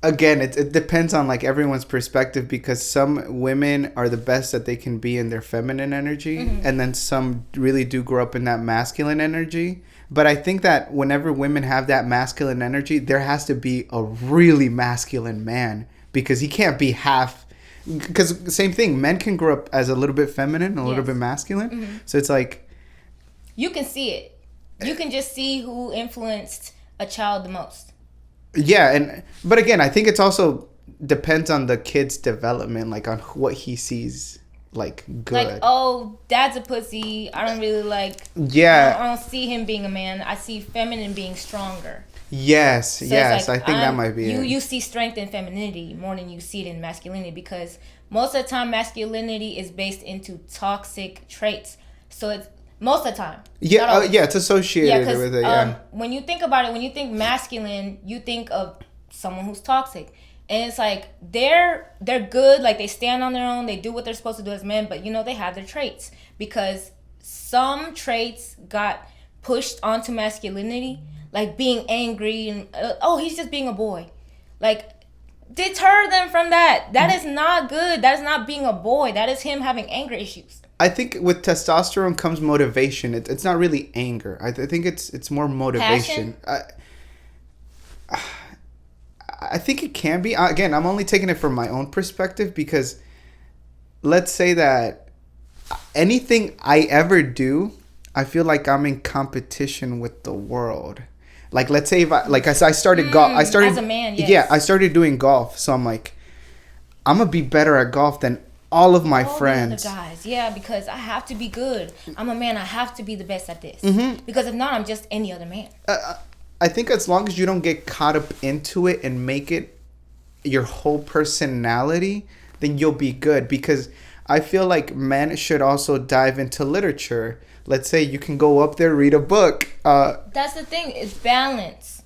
again, it depends on like everyone's perspective, because some women are the best that they can be in their feminine energy, and then some really do grow up in that masculine energy. But I think that whenever women have that masculine energy, there has to be a really masculine man, because he can't be half. Because same thing, men can grow up as a little bit feminine, a little bit masculine. So it's like, you can see it. You can just see who influenced a child the most. Yeah, but again, I think it's also depends on the kid's development, like on what he sees like good. Like, oh, dad's a pussy. I don't really like. Yeah. I don't see him being a man. I see feminine being stronger. Yes, so yes, like, I think that might be You see strength in femininity more than you see it in masculinity, because most of the time masculinity is based into toxic traits. So it's most of the time. Yeah, it's associated with it. Yeah. When you think about it, when you think masculine, you think of someone who's toxic, and it's like they're good, like they stand on their own, they do what they're supposed to do as men, but they have their traits, because some traits got pushed onto masculinity, like being angry and he's just being a boy. Like, deter them from that. That is not good. That is not being a boy. That is him having anger issues. I think with testosterone comes motivation. It's not really anger. I think it's more motivation. I think it can be. Again, I'm only taking it from my own perspective, because let's say that anything I ever do, I feel like I'm in competition with the world. Like, let's say if I started golf. I started as a man. Yes. Yeah, I started doing golf. So I'm like, I'm gonna be better at golf than all of my friends. The other guys. Yeah, because I have to be good. I'm a man. I have to be the best at this. Because if not, I'm just any other man. I think as long as you don't get caught up into it and make it your whole personality, then you'll be good. Because I feel like men should also dive into literature. Let's say you can go up there, read a book. That's the thing. It's balance.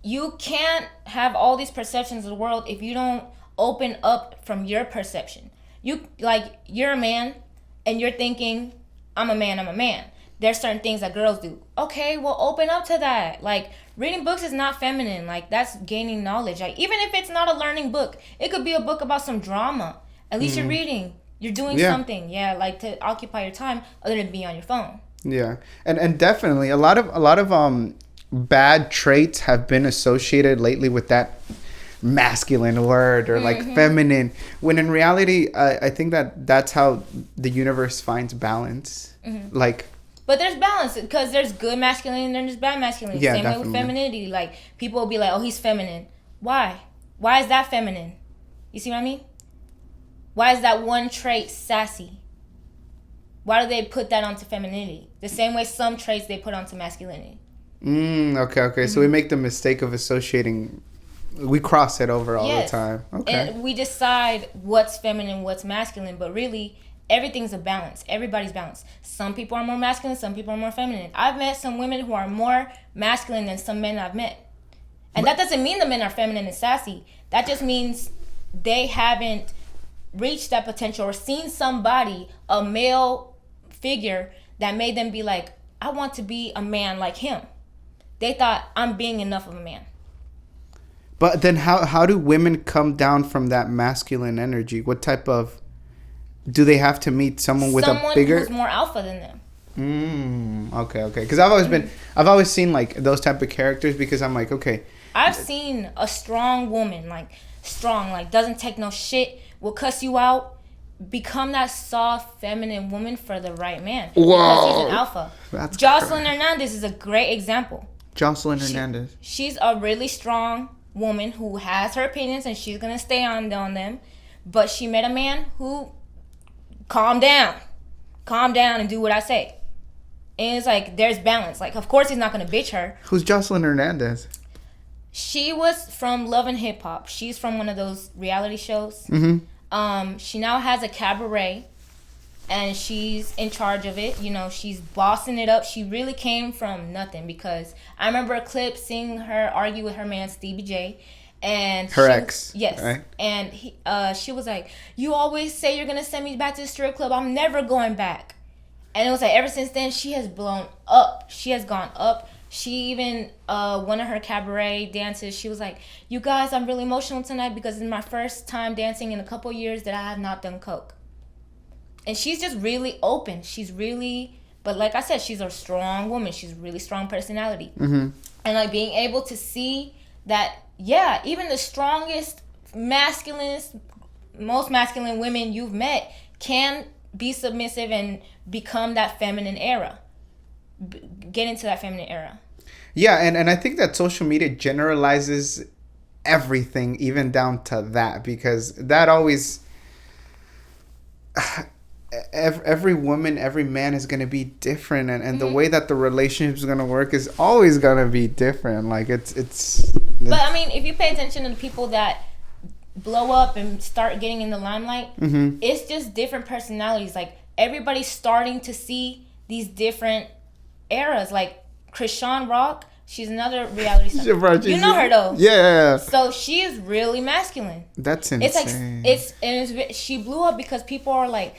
You can't have all these perceptions of the world if you don't open up from your perception. You're a man, and you're thinking, I'm a man. There's certain things that girls do. Okay, well, open up to that. Like, reading books is not feminine. Like, that's gaining knowledge. Like, even if it's not a learning book, it could be a book about some drama. At least you're reading. You're doing something. Yeah, like to occupy your time other than being on your phone. Yeah, and definitely a lot of bad traits have been associated lately with that masculine word or like feminine, when in reality I think that's how the universe finds balance. Like, but there's balance, because there's good masculinity and there's bad masculinity. Same way with femininity. Like, people will be like, oh, he's feminine. Why is that feminine? You see what I mean? Why is that one trait sassy? Why do they put that onto femininity? The same way some traits they put onto masculinity. Okay. So we make the mistake of associating. We cross it over all the time. Okay. And we decide what's feminine, what's masculine, but really everything's a balance. Everybody's balanced. Some people are more masculine, some people are more feminine. I've met some women who are more masculine than some men I've met. And that doesn't mean the men are feminine and sassy. That just means they haven't reached that potential or seen somebody, a male figure, that made them be like, I want to be a man like him. They thought, I'm being enough of a man. But then how do women come down from that masculine energy? What type of... Do they have to meet someone with a bigger... who's more alpha than them. Okay. Because I've always seen like those type of characters because I'm like, okay. I've seen a strong woman, like strong, like doesn't take no shit, will cuss you out, become that soft, feminine woman for the right man. Whoa. Because he's an alpha. That's Jocelyn crazy. Hernandez is a great example. Jocelyn Hernandez. She's a really strong woman who has her opinions and she's gonna stay on them. But she met a man who calm down and do what I say. And it's like there's balance. Like of course he's not gonna bitch her. Who's Jocelyn Hernandez? She was from Love and Hip Hop. She's from one of those reality shows. She now has a cabaret, and she's in charge of it. You know, she's bossing it up. She really came from nothing because I remember a clip seeing her argue with her man Stevie J, and her ex. Yes, right? And she was like, "You always say you're gonna send me back to the strip club. I'm never going back." And it was like ever since then she has blown up. She has gone up. She even, one of her cabaret dances, she was like, "You guys, I'm really emotional tonight because it's my first time dancing in a couple years that I have not done coke." And she's just really open. She's really, but like I said, she's a strong woman. She's a really strong personality. And like being able to see that, yeah, even the strongest, most masculine women you've met can be submissive and become that feminine era. Get into that feminine era. Yeah, and I think that social media generalizes everything, even down to that, because that always every woman, every man is going to be different, and the way that the relationship is going to work is always going to be different. Like it's But I mean, if you pay attention to the people that blow up and start getting in the limelight, it's just different personalities. Like everybody's starting to see these different eras. Like Krishan Rock, she's another reality star. You know her though. Yeah. So she is really masculine. That's insane. It's like she blew up because people are like,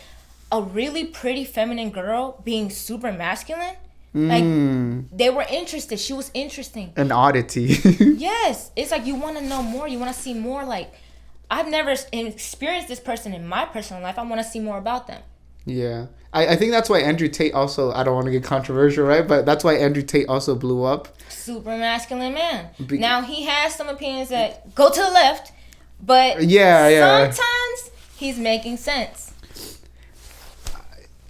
a really pretty feminine girl being super masculine. Like they were interested. She was interesting. An oddity. Yes, it's like you want to know more. You want to see more. Like I've never experienced this person in my personal life. I want to see more about them. Yeah. I think that's why Andrew Tate also, I don't want to get controversial, right? But that's why Andrew Tate also blew up. Super masculine man. Now, he has some opinions that go to the left, but sometimes he's making sense.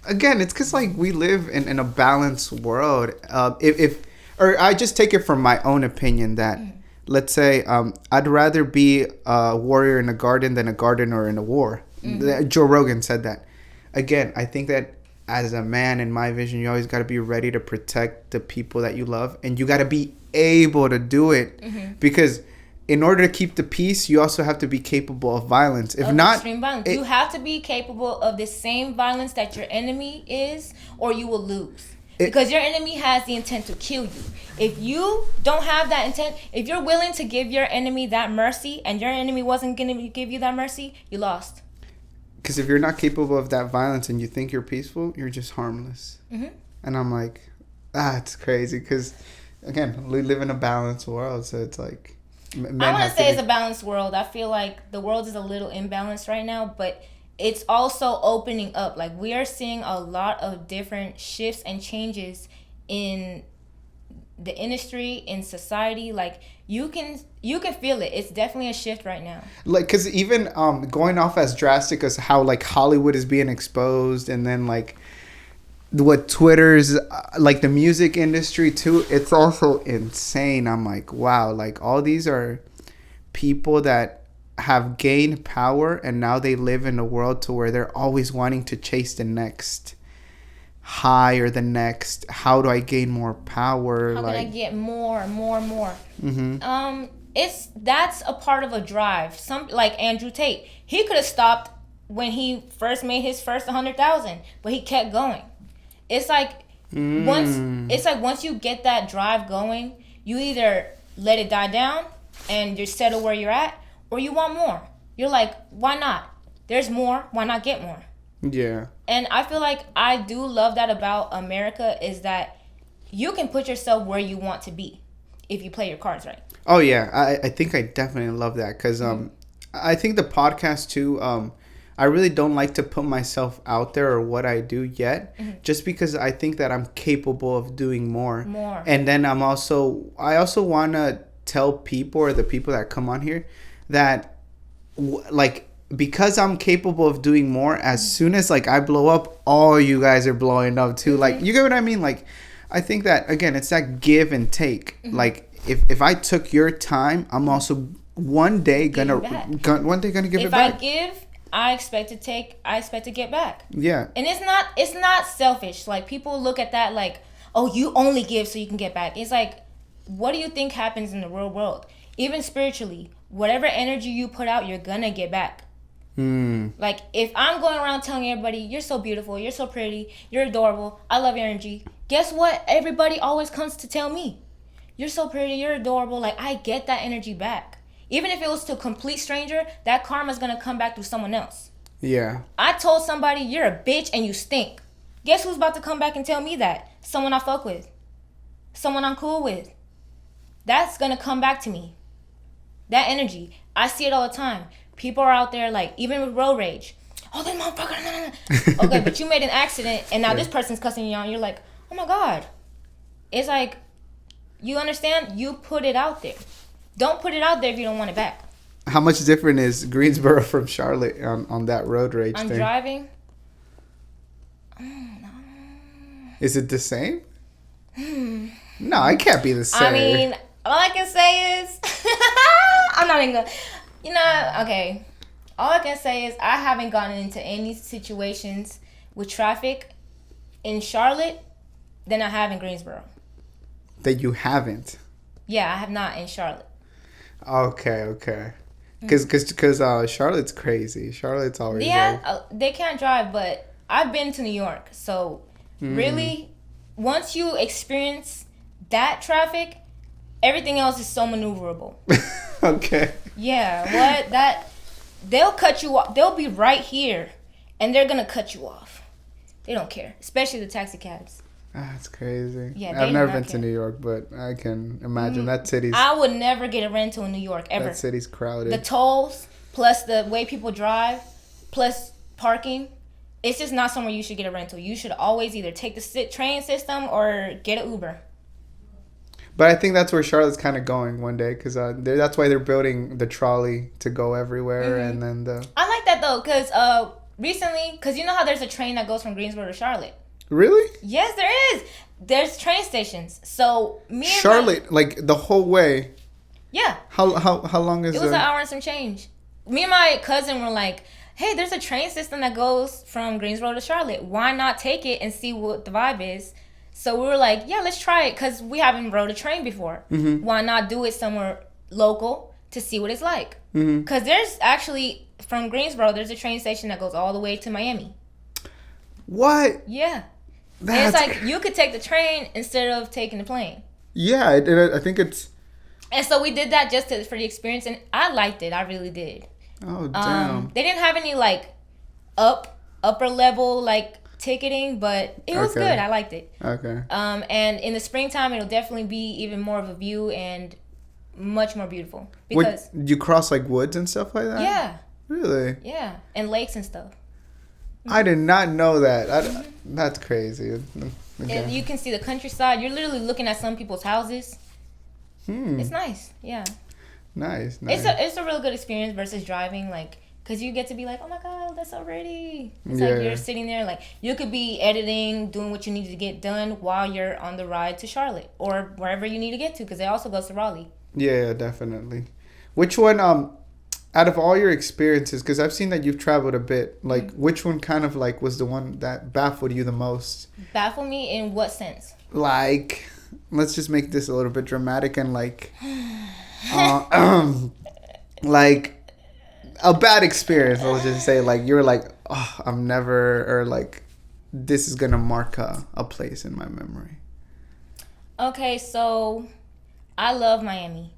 Again, it's because like we live in a balanced world. Or I just take it from my own opinion that, let's say, I'd rather be a warrior in a garden than a gardener in a war. Joe Rogan said that. Again, I think that as a man, in my vision, you always got to be ready to protect the people that you love, and you got to be able to do it because in order to keep the peace, you also have to be capable of violence. If not, extreme violence. You have to be capable of the same violence that your enemy is, or you will lose. Because your enemy has the intent to kill you. If you don't have that intent, if you're willing to give your enemy that mercy, and your enemy wasn't going to give you that mercy, you lost. Because if you're not capable of that violence and you think you're peaceful, you're just harmless. And I'm like, it's crazy. Because, again, we live in a balanced world. So it's like... I want to say it's a balanced world. I feel like the world is a little imbalanced right now. But it's also opening up. Like, we are seeing a lot of different shifts and changes in the industry, in society. Like, you can feel it. It's definitely a shift right now. Like, because even going off as drastic as how like Hollywood is being exposed, and then like what Twitter's like the music industry too, it's also insane. I'm like, wow, like all these are people that have gained power, and now they live in a world to where they're always wanting to chase the next high or the next, how do I gain more power? How can I get more? That's a part of a drive. Some like Andrew Tate, he could have stopped when he first made his first 100,000, but he kept going. It's like once you get that drive going, you either let it die down and you're settled where you're at, or you want more. You're like, why not? There's more. Why not get more? Yeah. And I feel like I do love that about America, is that you can put yourself where you want to be if you play your cards right. Oh, yeah. I think I definitely love that because I think the podcast, too, I really don't like to put myself out there or what I do yet, just because I think that I'm capable of doing more. And then I also want to tell people, or the people that come on here, that like, because I'm capable of doing more, as soon as like I blow up, all you guys are blowing up too. Like, you get what I mean? Like, I think that, again, it's that give and take. Like, if I took your time, I'm also one day gonna give it back. If I give, I expect to get back. Yeah. And it's not selfish. Like, people look at that like, oh, you only give so you can get back. It's like, what do you think happens in the real world? Even spiritually, whatever energy you put out, you're gonna get back. Like, if I'm going around telling everybody, you're so beautiful, you're so pretty, you're adorable, I love your energy, guess what? Everybody always comes to tell me, you're so pretty, you're adorable. Like, I get that energy back. Even if it was to a complete stranger, that karma's gonna come back through someone else. Yeah. I told somebody, you're a bitch and you stink. Guess who's about to come back and tell me that? Someone I fuck with. Someone I'm cool with. That's gonna come back to me. That energy. I see it all the time. People are out there, like, even with road rage. Oh, this motherfucker. Okay, but you made an accident and now this person's cussing you out and you're like, oh my God. It's like, you understand? You put it out there. Don't put it out there if you don't want it back. How much different is Greensboro from Charlotte on that road rage thing? I'm driving. Is it the same? No, it can't be the same. I mean, all I can say is, I'm not even gonna, okay. All I can say is I haven't gotten into any situations with traffic in Charlotte than I have in Greensboro. That you haven't? Yeah, I have not in Charlotte. Okay. Because Charlotte's crazy. Charlotte's always they can't drive, but I've been to New York. So, really, once you experience that traffic, everything else is so maneuverable. Okay. Yeah, they'll cut you off. They'll be right here, and they're going to cut you off. They don't care, especially the taxi cabs. That's crazy. Yeah, I've never been to New York, but I can imagine that city's... I would never get a rental in New York, ever. That city's crowded. The tolls, plus the way people drive, plus parking, it's just not somewhere you should get a rental. You should always either take the train system or get an Uber. But I think that's where Charlotte's kind of going one day, because that's why they're building the trolley to go everywhere, and then the... I like that, though, because recently, because you know how there's a train that goes from Greensboro to Charlotte? Really? Yes, there is. There's train stations. So me and Charlotte, like the whole way. Yeah. How long is it? It was an hour and some change. Me and my cousin were like, hey, there's a train system that goes from Greensboro to Charlotte. Why not take it and see what the vibe is? So we were like, yeah, let's try it, because we haven't rode a train before. Why not do it somewhere local to see what it's like? Because there's actually, from Greensboro, there's a train station that goes all the way to Miami. What? Yeah. And it's like, you could take the train instead of taking the plane. Yeah, I think it's... And so we did that just for the experience, and I liked it. I really did. Oh, damn. They didn't have any, like, upper level, like, ticketing, but it was good. I liked it. Okay. And in the springtime, it'll definitely be even more of a view and much more beautiful. Because you cross, like, woods and stuff like that? Yeah. Really? Yeah. And lakes and stuff. I did not know that. That's crazy. Okay. And you can see the countryside. You're literally looking at some people's houses. It's nice. Yeah. Nice. It's a real good experience versus driving, like, because you get to be like, oh my God, that's so pretty. It's like you're sitting there, like, you could be editing, doing what you need to get done while you're on the ride to Charlotte or wherever you need to get to, because it also goes to Raleigh. Yeah, definitely. Which one, out of all your experiences, because I've seen that you've traveled a bit, like, which one kind of, like, was the one that baffled you the most? Baffled me in what sense? Like, let's just make this a little bit dramatic and, like, like, a bad experience, let's just say. Like, you were like, oh, I'm never, or, like, this is going to mark a place in my memory. Okay, so I love Miami.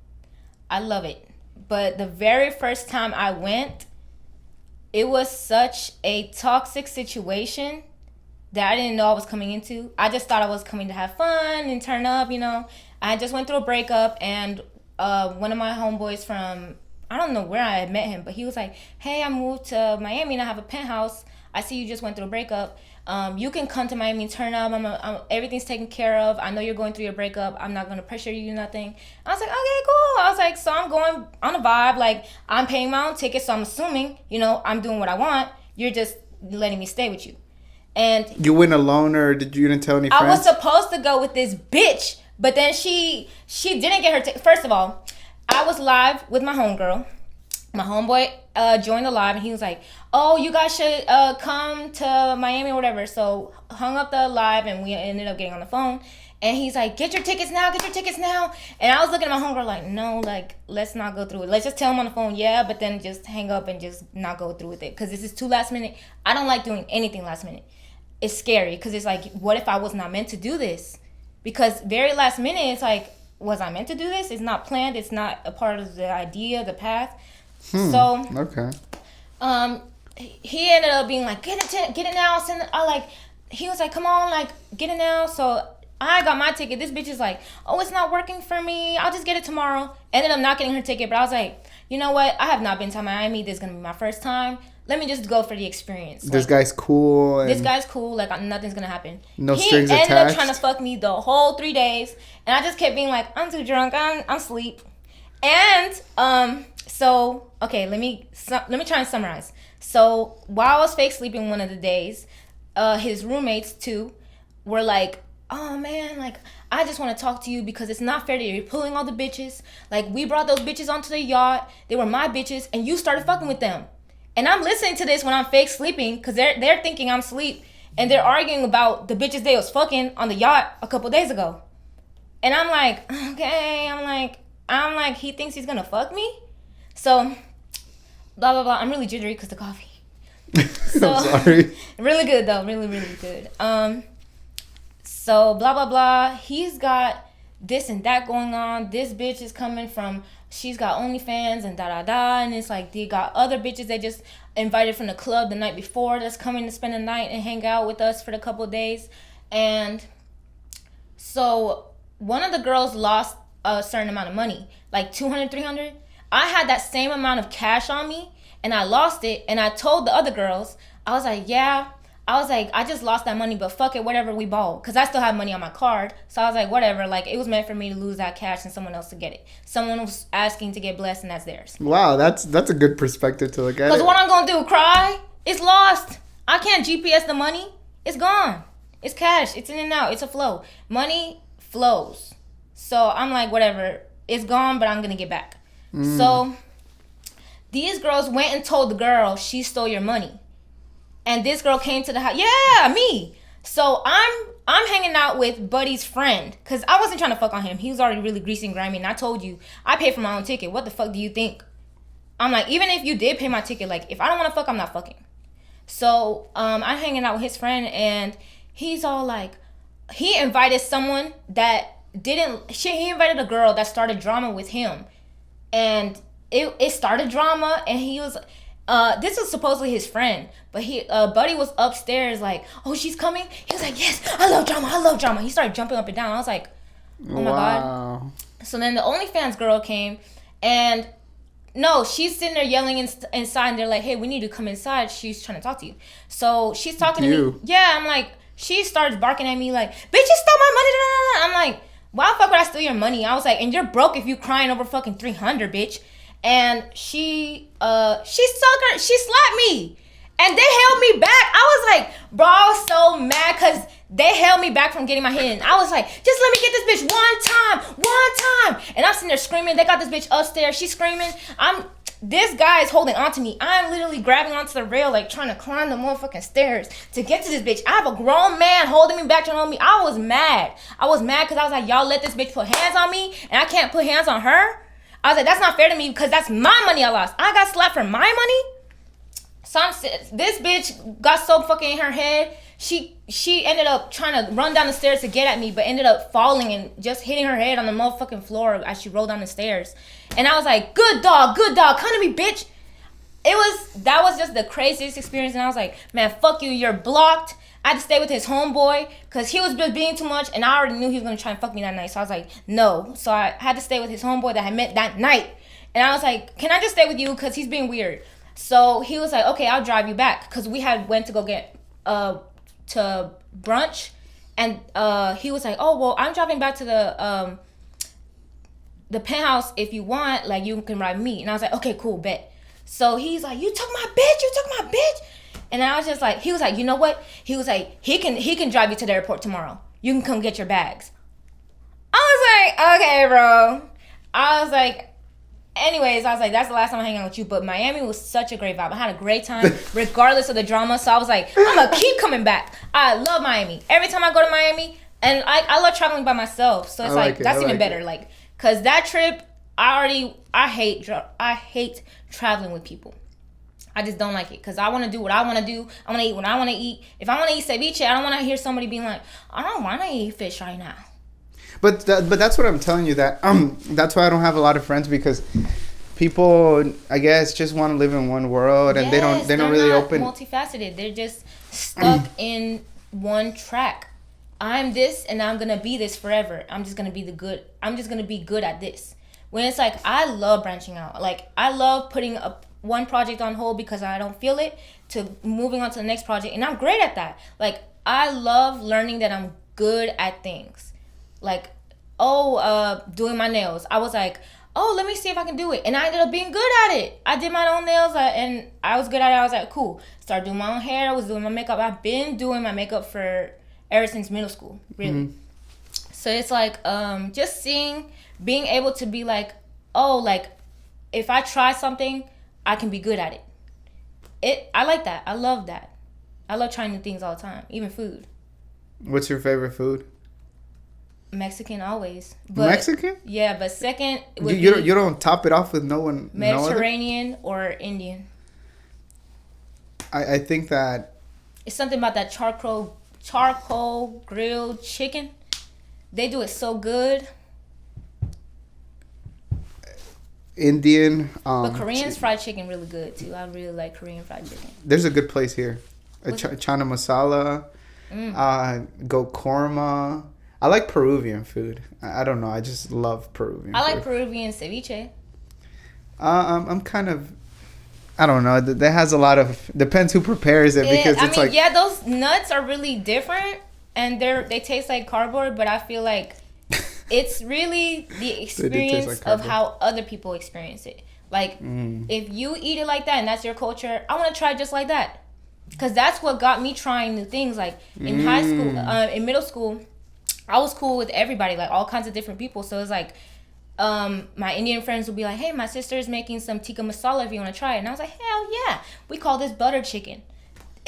I love it. But the very first time I went, it was such a toxic situation that I didn't know I was coming into. I just thought I was coming to have fun and turn up, I just went through a breakup, and one of my homeboys from I don't know where I had met him, but he was like, hey, I moved to Miami and I have a penthouse. I see you just went through a breakup. You can come to Miami and turn up. Everything's taken care of. I know you're going through your breakup. I'm not going to pressure you, nothing. I was like, okay, cool. I was like, so I'm going on a vibe. Like, I'm paying my own ticket, so I'm assuming, I'm doing what I want. You're just letting me stay with you. And you went alone, or you didn't tell any friends? I was supposed to go with this bitch, but then she didn't get her ticket. First of all, I was live with my homegirl. My homeboy joined the live, and he was like, oh, you guys should come to Miami or whatever. So hung up the live, and we ended up getting on the phone. And he's like, get your tickets now. And I was looking at my homegirl like, no, like, let's not go through it. Let's just tell him on the phone, yeah, but then just hang up and just not go through with it. Because this is too last minute. I don't like doing anything last minute. It's scary because it's like, what if I was not meant to do this? Because very last minute, it's like, was I meant to do this? It's not planned. It's not a part of the idea, the path. So, okay. He ended up being like, get it now. He was like, come on, like, get it now. So I got my ticket. This bitch is like, oh, it's not working for me. I'll just get it tomorrow. Ended up not getting her ticket, but I was like, you know what? I have not been to Miami. This is gonna be my first time. Let me just go for the experience. This guy's cool. This guy's cool. Like, nothing's gonna happen. No strings attached. He ended up trying to fuck me the whole 3 days, and I just kept being like, I'm too drunk. I'm asleep. And so okay, let me try and summarize. So while I was fake sleeping one of the days, his roommates too were like, oh man, like, I just want to talk to you because it's not fair that you're pulling all the bitches. Like, we brought those bitches onto the yacht. They were my bitches, and you started fucking with them. And I'm listening to this when I'm fake sleeping because they're thinking I'm asleep, and they're arguing about the bitches they was fucking on the yacht a couple days ago. And I'm like, okay, I'm like, he thinks he's gonna fuck me? So, blah, blah, blah. I'm really jittery because the coffee. So, I'm sorry. Really good, though. Really, really good. So, blah, blah, blah. He's got this and that going on. This bitch is coming from, she's got OnlyFans and da-da-da. And it's like, they got other bitches they just invited from the club the night before that's coming to spend the night and hang out with us for the couple of days. And so, one of the girls lost a certain amount of money, like $200, $300. I had that same amount of cash on me, and I lost it, and I told the other girls, I was like, I just lost that money, but fuck it, whatever, we ball. Because I still have money on my card, so I was like, whatever, like, it was meant for me to lose that cash and someone else to get it. Someone was asking to get blessed, and that's theirs. Wow, that's a good perspective to look at it. Because what I'm going to do, cry? It's lost. I can't GPS the money. It's gone. It's cash. It's in and out. It's a flow. Money flows. So I'm like, whatever, it's gone, but I'm going to get back. So these girls went and told the girl she stole your money. And this girl came to the house. Yeah, me. So I'm hanging out with Buddy's friend because I wasn't trying to fuck on him. He was already really greasy and grimy. And I told you, I paid for my own ticket. What the fuck do you think? I'm like, even if you did pay my ticket, like, if I don't want to fuck, I'm not fucking. So I'm hanging out with his friend, and he's all like, he invited someone that he invited a girl that started drama with him. And it started drama, and he was, this was supposedly his friend, but Buddy was upstairs like, oh, she's coming? He was like, yes, I love drama. He started jumping up and down. I was like, oh my God. So then the OnlyFans girl came, and no, she's sitting there yelling inside, and they're like, hey, we need to come inside. She's trying to talk to you. So she's talking to me. Yeah, I'm like, she starts barking at me like, bitch, you stole my money. I'm like, why the fuck would I steal your money? I was like, and you're broke if you crying over fucking 300, bitch. And she slapped me. And they held me back. I was like, bro, I was so mad because they held me back from getting my hit in. I was like, just let me get this bitch one time. And I'm sitting there screaming. They got this bitch upstairs. She's screaming. This guy is holding on to me. I'm literally grabbing onto the rail, like trying to climb the motherfucking stairs to get to this bitch. I have a grown man holding me back, trying to hold me. I was mad because I was like, y'all let this bitch put hands on me and I can't put hands on her. I was like, that's not fair to me because that's my money I lost. I got slapped for my money. So this bitch got so fucking in her head. She ended up trying to run down the stairs to get at me, but ended up falling and just hitting her head on the motherfucking floor as she rolled down the stairs. And I was like, good dog, come to me, bitch. That was just the craziest experience. And I was like, man, fuck you, you're blocked. I had to stay with his homeboy because he was just being too much, and I already knew he was going to try and fuck me that night. So I was like, no. So I had to stay with his homeboy that I met that night. And I was like, can I just stay with you? Because he's being weird. So he was like, okay, I'll drive you back. Because we had went to go get to brunch. And he was like, oh, well, I'm driving back to the penthouse. If you want, like, you can ride me. And I was like, okay, cool, bet. So he's like, you took my bitch. And I was just like, he was like, you know what? He was like, he can drive you to the airport tomorrow. You can come get your bags. I was like, okay, bro. I was like, anyways, I was like, that's the last time I hang out with you. But Miami was such a great vibe. I had a great time, regardless of the drama. So I was like, I'm going to keep coming back. I love Miami. Every time I go to Miami, and I love traveling by myself. So it's that's even better. Like, because that trip, I hate traveling with people. I just don't like it because I want to do what I want to do. I want to eat what I want to eat. If I want to eat ceviche, I don't want to hear somebody being like, I don't want to eat fish right now. But that's what I'm telling you. That's why I don't have a lot of friends, because people, I guess, just want to live in one world, and they don't really open. Multifaceted. They're just stuck in one track. I'm this, and I'm gonna be this forever. I'm just gonna be good at this. When it's like, I love branching out. Like, I love putting one project on hold because I don't feel it, to moving on to the next project, and I'm great at that. Like, I love learning that I'm good at things. Like, doing my nails. I was like, let me see if I can do it. And I ended up being good at it. I did my own nails, and I was good at it. I was like, cool. Started doing my own hair. I was doing my makeup. I've been doing my makeup ever since middle school, really. Mm-hmm. So it's like, just being able to be like, like, if I try something, I can be good at it. I like that. I love that. I love trying new things all the time, even food. What's your favorite food? Mexican always. But, Mexican? Yeah, but second you don't top it off with no one. Mediterranean or Indian. I think that it's something about that charcoal grilled chicken. They do it so good. Indian. But Korean's fried chicken really good too. I really like Korean fried chicken. There's a good place here. Chana masala. Goat korma. I like Peruvian food. I don't know. I just love Peruvian food. I like Peruvian ceviche. I'm kind of... I don't know. That has a lot of... Depends who prepares it, because it's like... Yeah, those nuts are really different. And they taste like cardboard. But I feel like it's really the experience of how other people experience it. Like, if you eat it like that and that's your culture, I want to try just like that. Because that's what got me trying new things. Like, in high school, in middle school... I was cool with everybody, like all kinds of different people. So it's like, my Indian friends would be like, hey, my sister's making some tikka masala if you want to try it. And I was like, hell yeah. We call this butter chicken.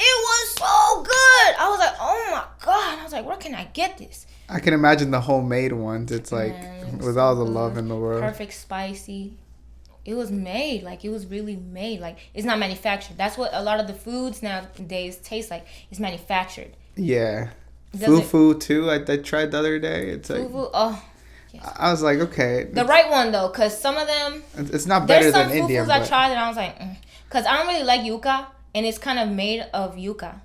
It was so good. I was like, oh my God. I was like, where can I get this? I can imagine the homemade ones. It's like, with all the love in the world. Perfect spicy. It was made. Like, it was really made. Like, it's not manufactured. That's what a lot of the foods nowadays taste like. It's manufactured. Yeah. Fufu too. I tried the other day. It's like fufu. Yes. I was like, okay, the right one though, because some of them it's not better than Indian. There's some fufus I tried and I was like, because I don't really like yuca, and it's kind of made of yuca.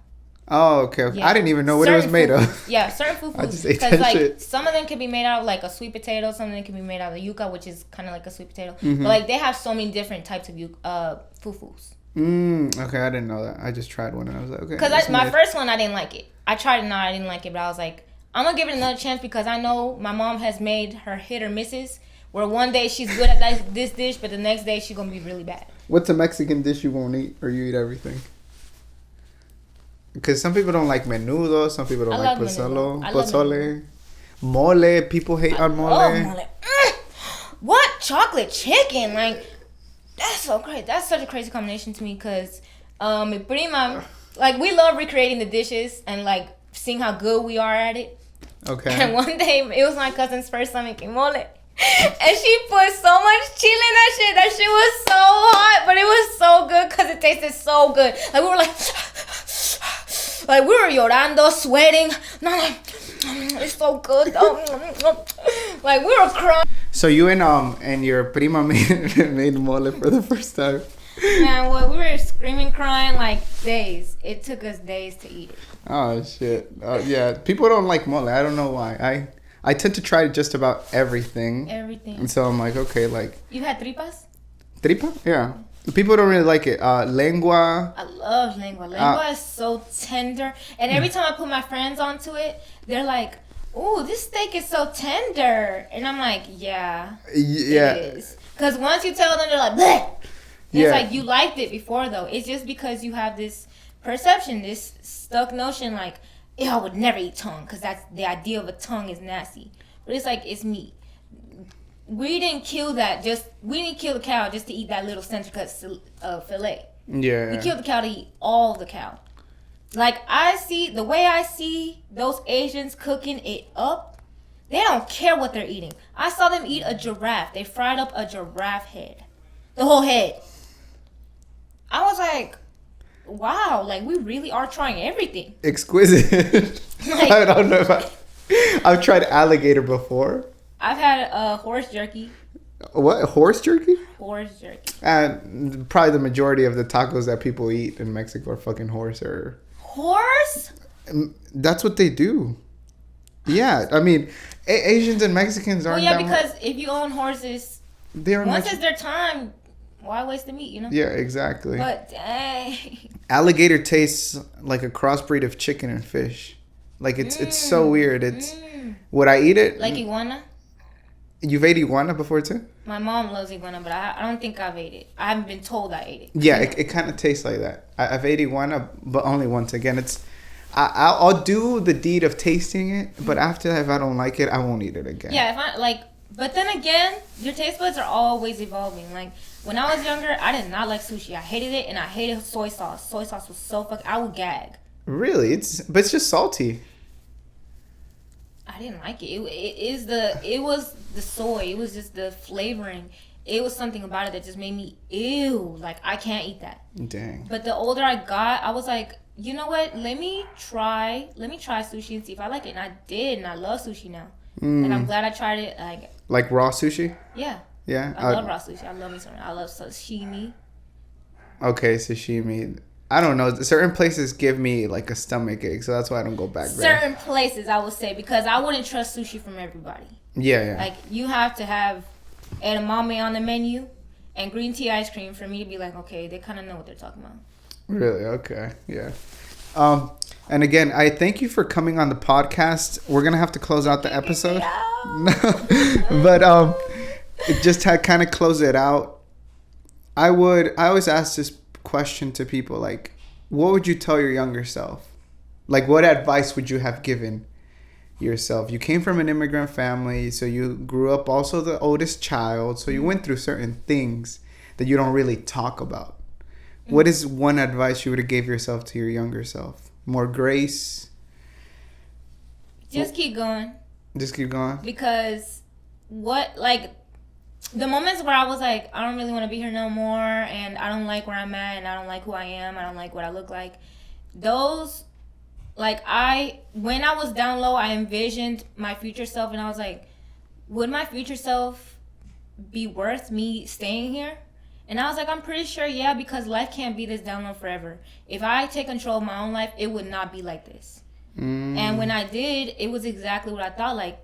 Oh, okay. Yeah. I didn't even know what it was made of. Yeah, certain fufus. I just ate that like, shit. Some of them can be made out of like a sweet potato. Some of them can be made out of yuca, which is kind of like a sweet potato. Mm-hmm. But like, they have so many different types of fufus. Okay, I didn't know that. I just tried one and I was like, okay. Because my first one, I didn't like it. I tried it and I didn't like it, but I was like, I'm going to give it another chance, because I know my mom has made her hit or misses, where one day she's good at this dish, but the next day she's going to be really bad. What's a Mexican dish you won't eat, or you eat everything? Because some people don't like menudo, some people don't like pozole. Mole, people hate on mole. Oh, mole. What? Chocolate chicken? Like, that's so crazy. That's such a crazy combination to me, because mi prima... Like, we love recreating the dishes and, like, seeing how good we are at it. Okay. And one day, it was my cousin's first time making mole. And she put so much chili in that shit. That shit was so hot, but it was so good because it tasted so good. Like, we were like we were llorando, sweating. It's so good, though. Like, we were crying. So you and your prima made mole for the first time. Man, well, we were screaming, crying like days. It took us days to eat it. Oh shit! Yeah, people don't like mole. I don't know why. I tend to try just about everything. Everything. And so I'm like, okay, like. You had tripas? Tripa? Yeah. People don't really like it. Lengua. I love lengua. Lengua is so tender. And every time I put my friends onto it, they're like, ooh, this steak is so tender. And I'm like, yeah. It is. Because once you tell them, they're like, bleh. It's like, you liked it before, though. It's just because you have this perception, this stuck notion, like, I would never eat tongue. Because that's the idea of a tongue is nasty. But it's like, it's meat. We didn't kill that we didn't kill the cow just to eat that little center cut fillet. Yeah. We killed the cow to eat all the cow. Like, the way I see those Asians cooking it up, they don't care what they're eating. I saw them eat a giraffe. They fried up a giraffe head. The whole head. I was like, wow, like, we really are trying everything. Exquisite. Like, I don't know if I've tried alligator before. I've had horse jerky. What? Horse jerky? Horse jerky. And probably the majority of the tacos that people eat in Mexico are fucking horse or... Horse? That's what they do. Yeah, I mean, Asians and Mexicans aren't. Well, yeah, because if you own horses, once it's their time, why waste the meat? You know. Yeah, exactly. But dang. Alligator tastes like a crossbreed of chicken and fish. Like it's so weird. Would I eat it? Like iguana. You've ate iguana before too? My mom loves iguana, but I don't think I've ate it. I haven't been told I ate it. Yeah, it kind of tastes like that. I've ate iguana, but only once. Again, I'll do the deed of tasting it, but after that, if I don't like it, I won't eat it again. Yeah, but then again, your taste buds are always evolving. Like, when I was younger, I did not like sushi. I hated it, and I hated soy sauce. Soy sauce was so I would gag. Really? But it's just salty. I didn't like it. It was the soy. It was just the flavoring. It was something about it that just made me ew. Like, I can't eat that. Dang. But the older I got, I was like, you know what? Let me try sushi and see if I like it. And I did, and I love sushi now. And I'm glad I tried it. Like raw sushi? Yeah. Yeah. I love raw sushi. I love me some. I love sashimi. Okay, sashimi. I don't know. Certain places give me like a stomach ache, so that's why I don't go back there. Certain places, I would say, because I wouldn't trust sushi from everybody. Yeah. Like, you have to have edamame on the menu and green tea ice cream for me to be like, okay, they kind of know what they're talking about. Really? Okay. Yeah. And again, I thank you for coming on the podcast. We're gonna have to close out the episode. But just to kind of close it out, I always ask this question to people, like, what would you tell your younger self? Like, what advice would you have given yourself? You came from an immigrant family, so you grew up also the oldest child, so you went through certain things that you don't really talk about. What is one advice you would have gave yourself to your younger self? More grace? Just keep going. Just keep going? Because the moments where I was like, I don't really want to be here no more, and I don't like where I'm at, and I don't like who I am, I don't like what I look like. Those, when I was down low, I envisioned my future self, and I was like, would my future self be worth me staying here? And I was like, I'm pretty sure, yeah, because life can't be this down low forever. If I take control of my own life, it would not be like this. And when I did, it was exactly what I thought. Like,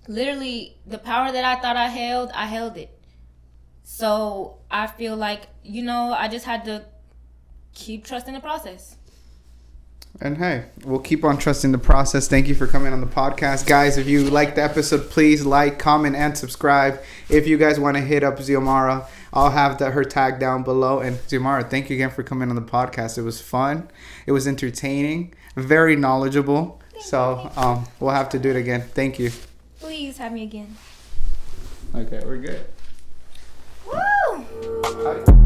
literally, the power that I thought I held it. So I feel like, I just had to keep trusting the process. And hey, we'll keep on trusting the process. Thank you for coming on the podcast. Guys, if you liked the episode, please like, comment, and subscribe. If you guys want to hit up Xiomara, I'll have her tag down below. And Xiomara, thank you again for coming on the podcast. It was fun. It was entertaining. Very knowledgeable. So we'll have to do it again. Thank you. Please have me again. Okay, we're good. Woo!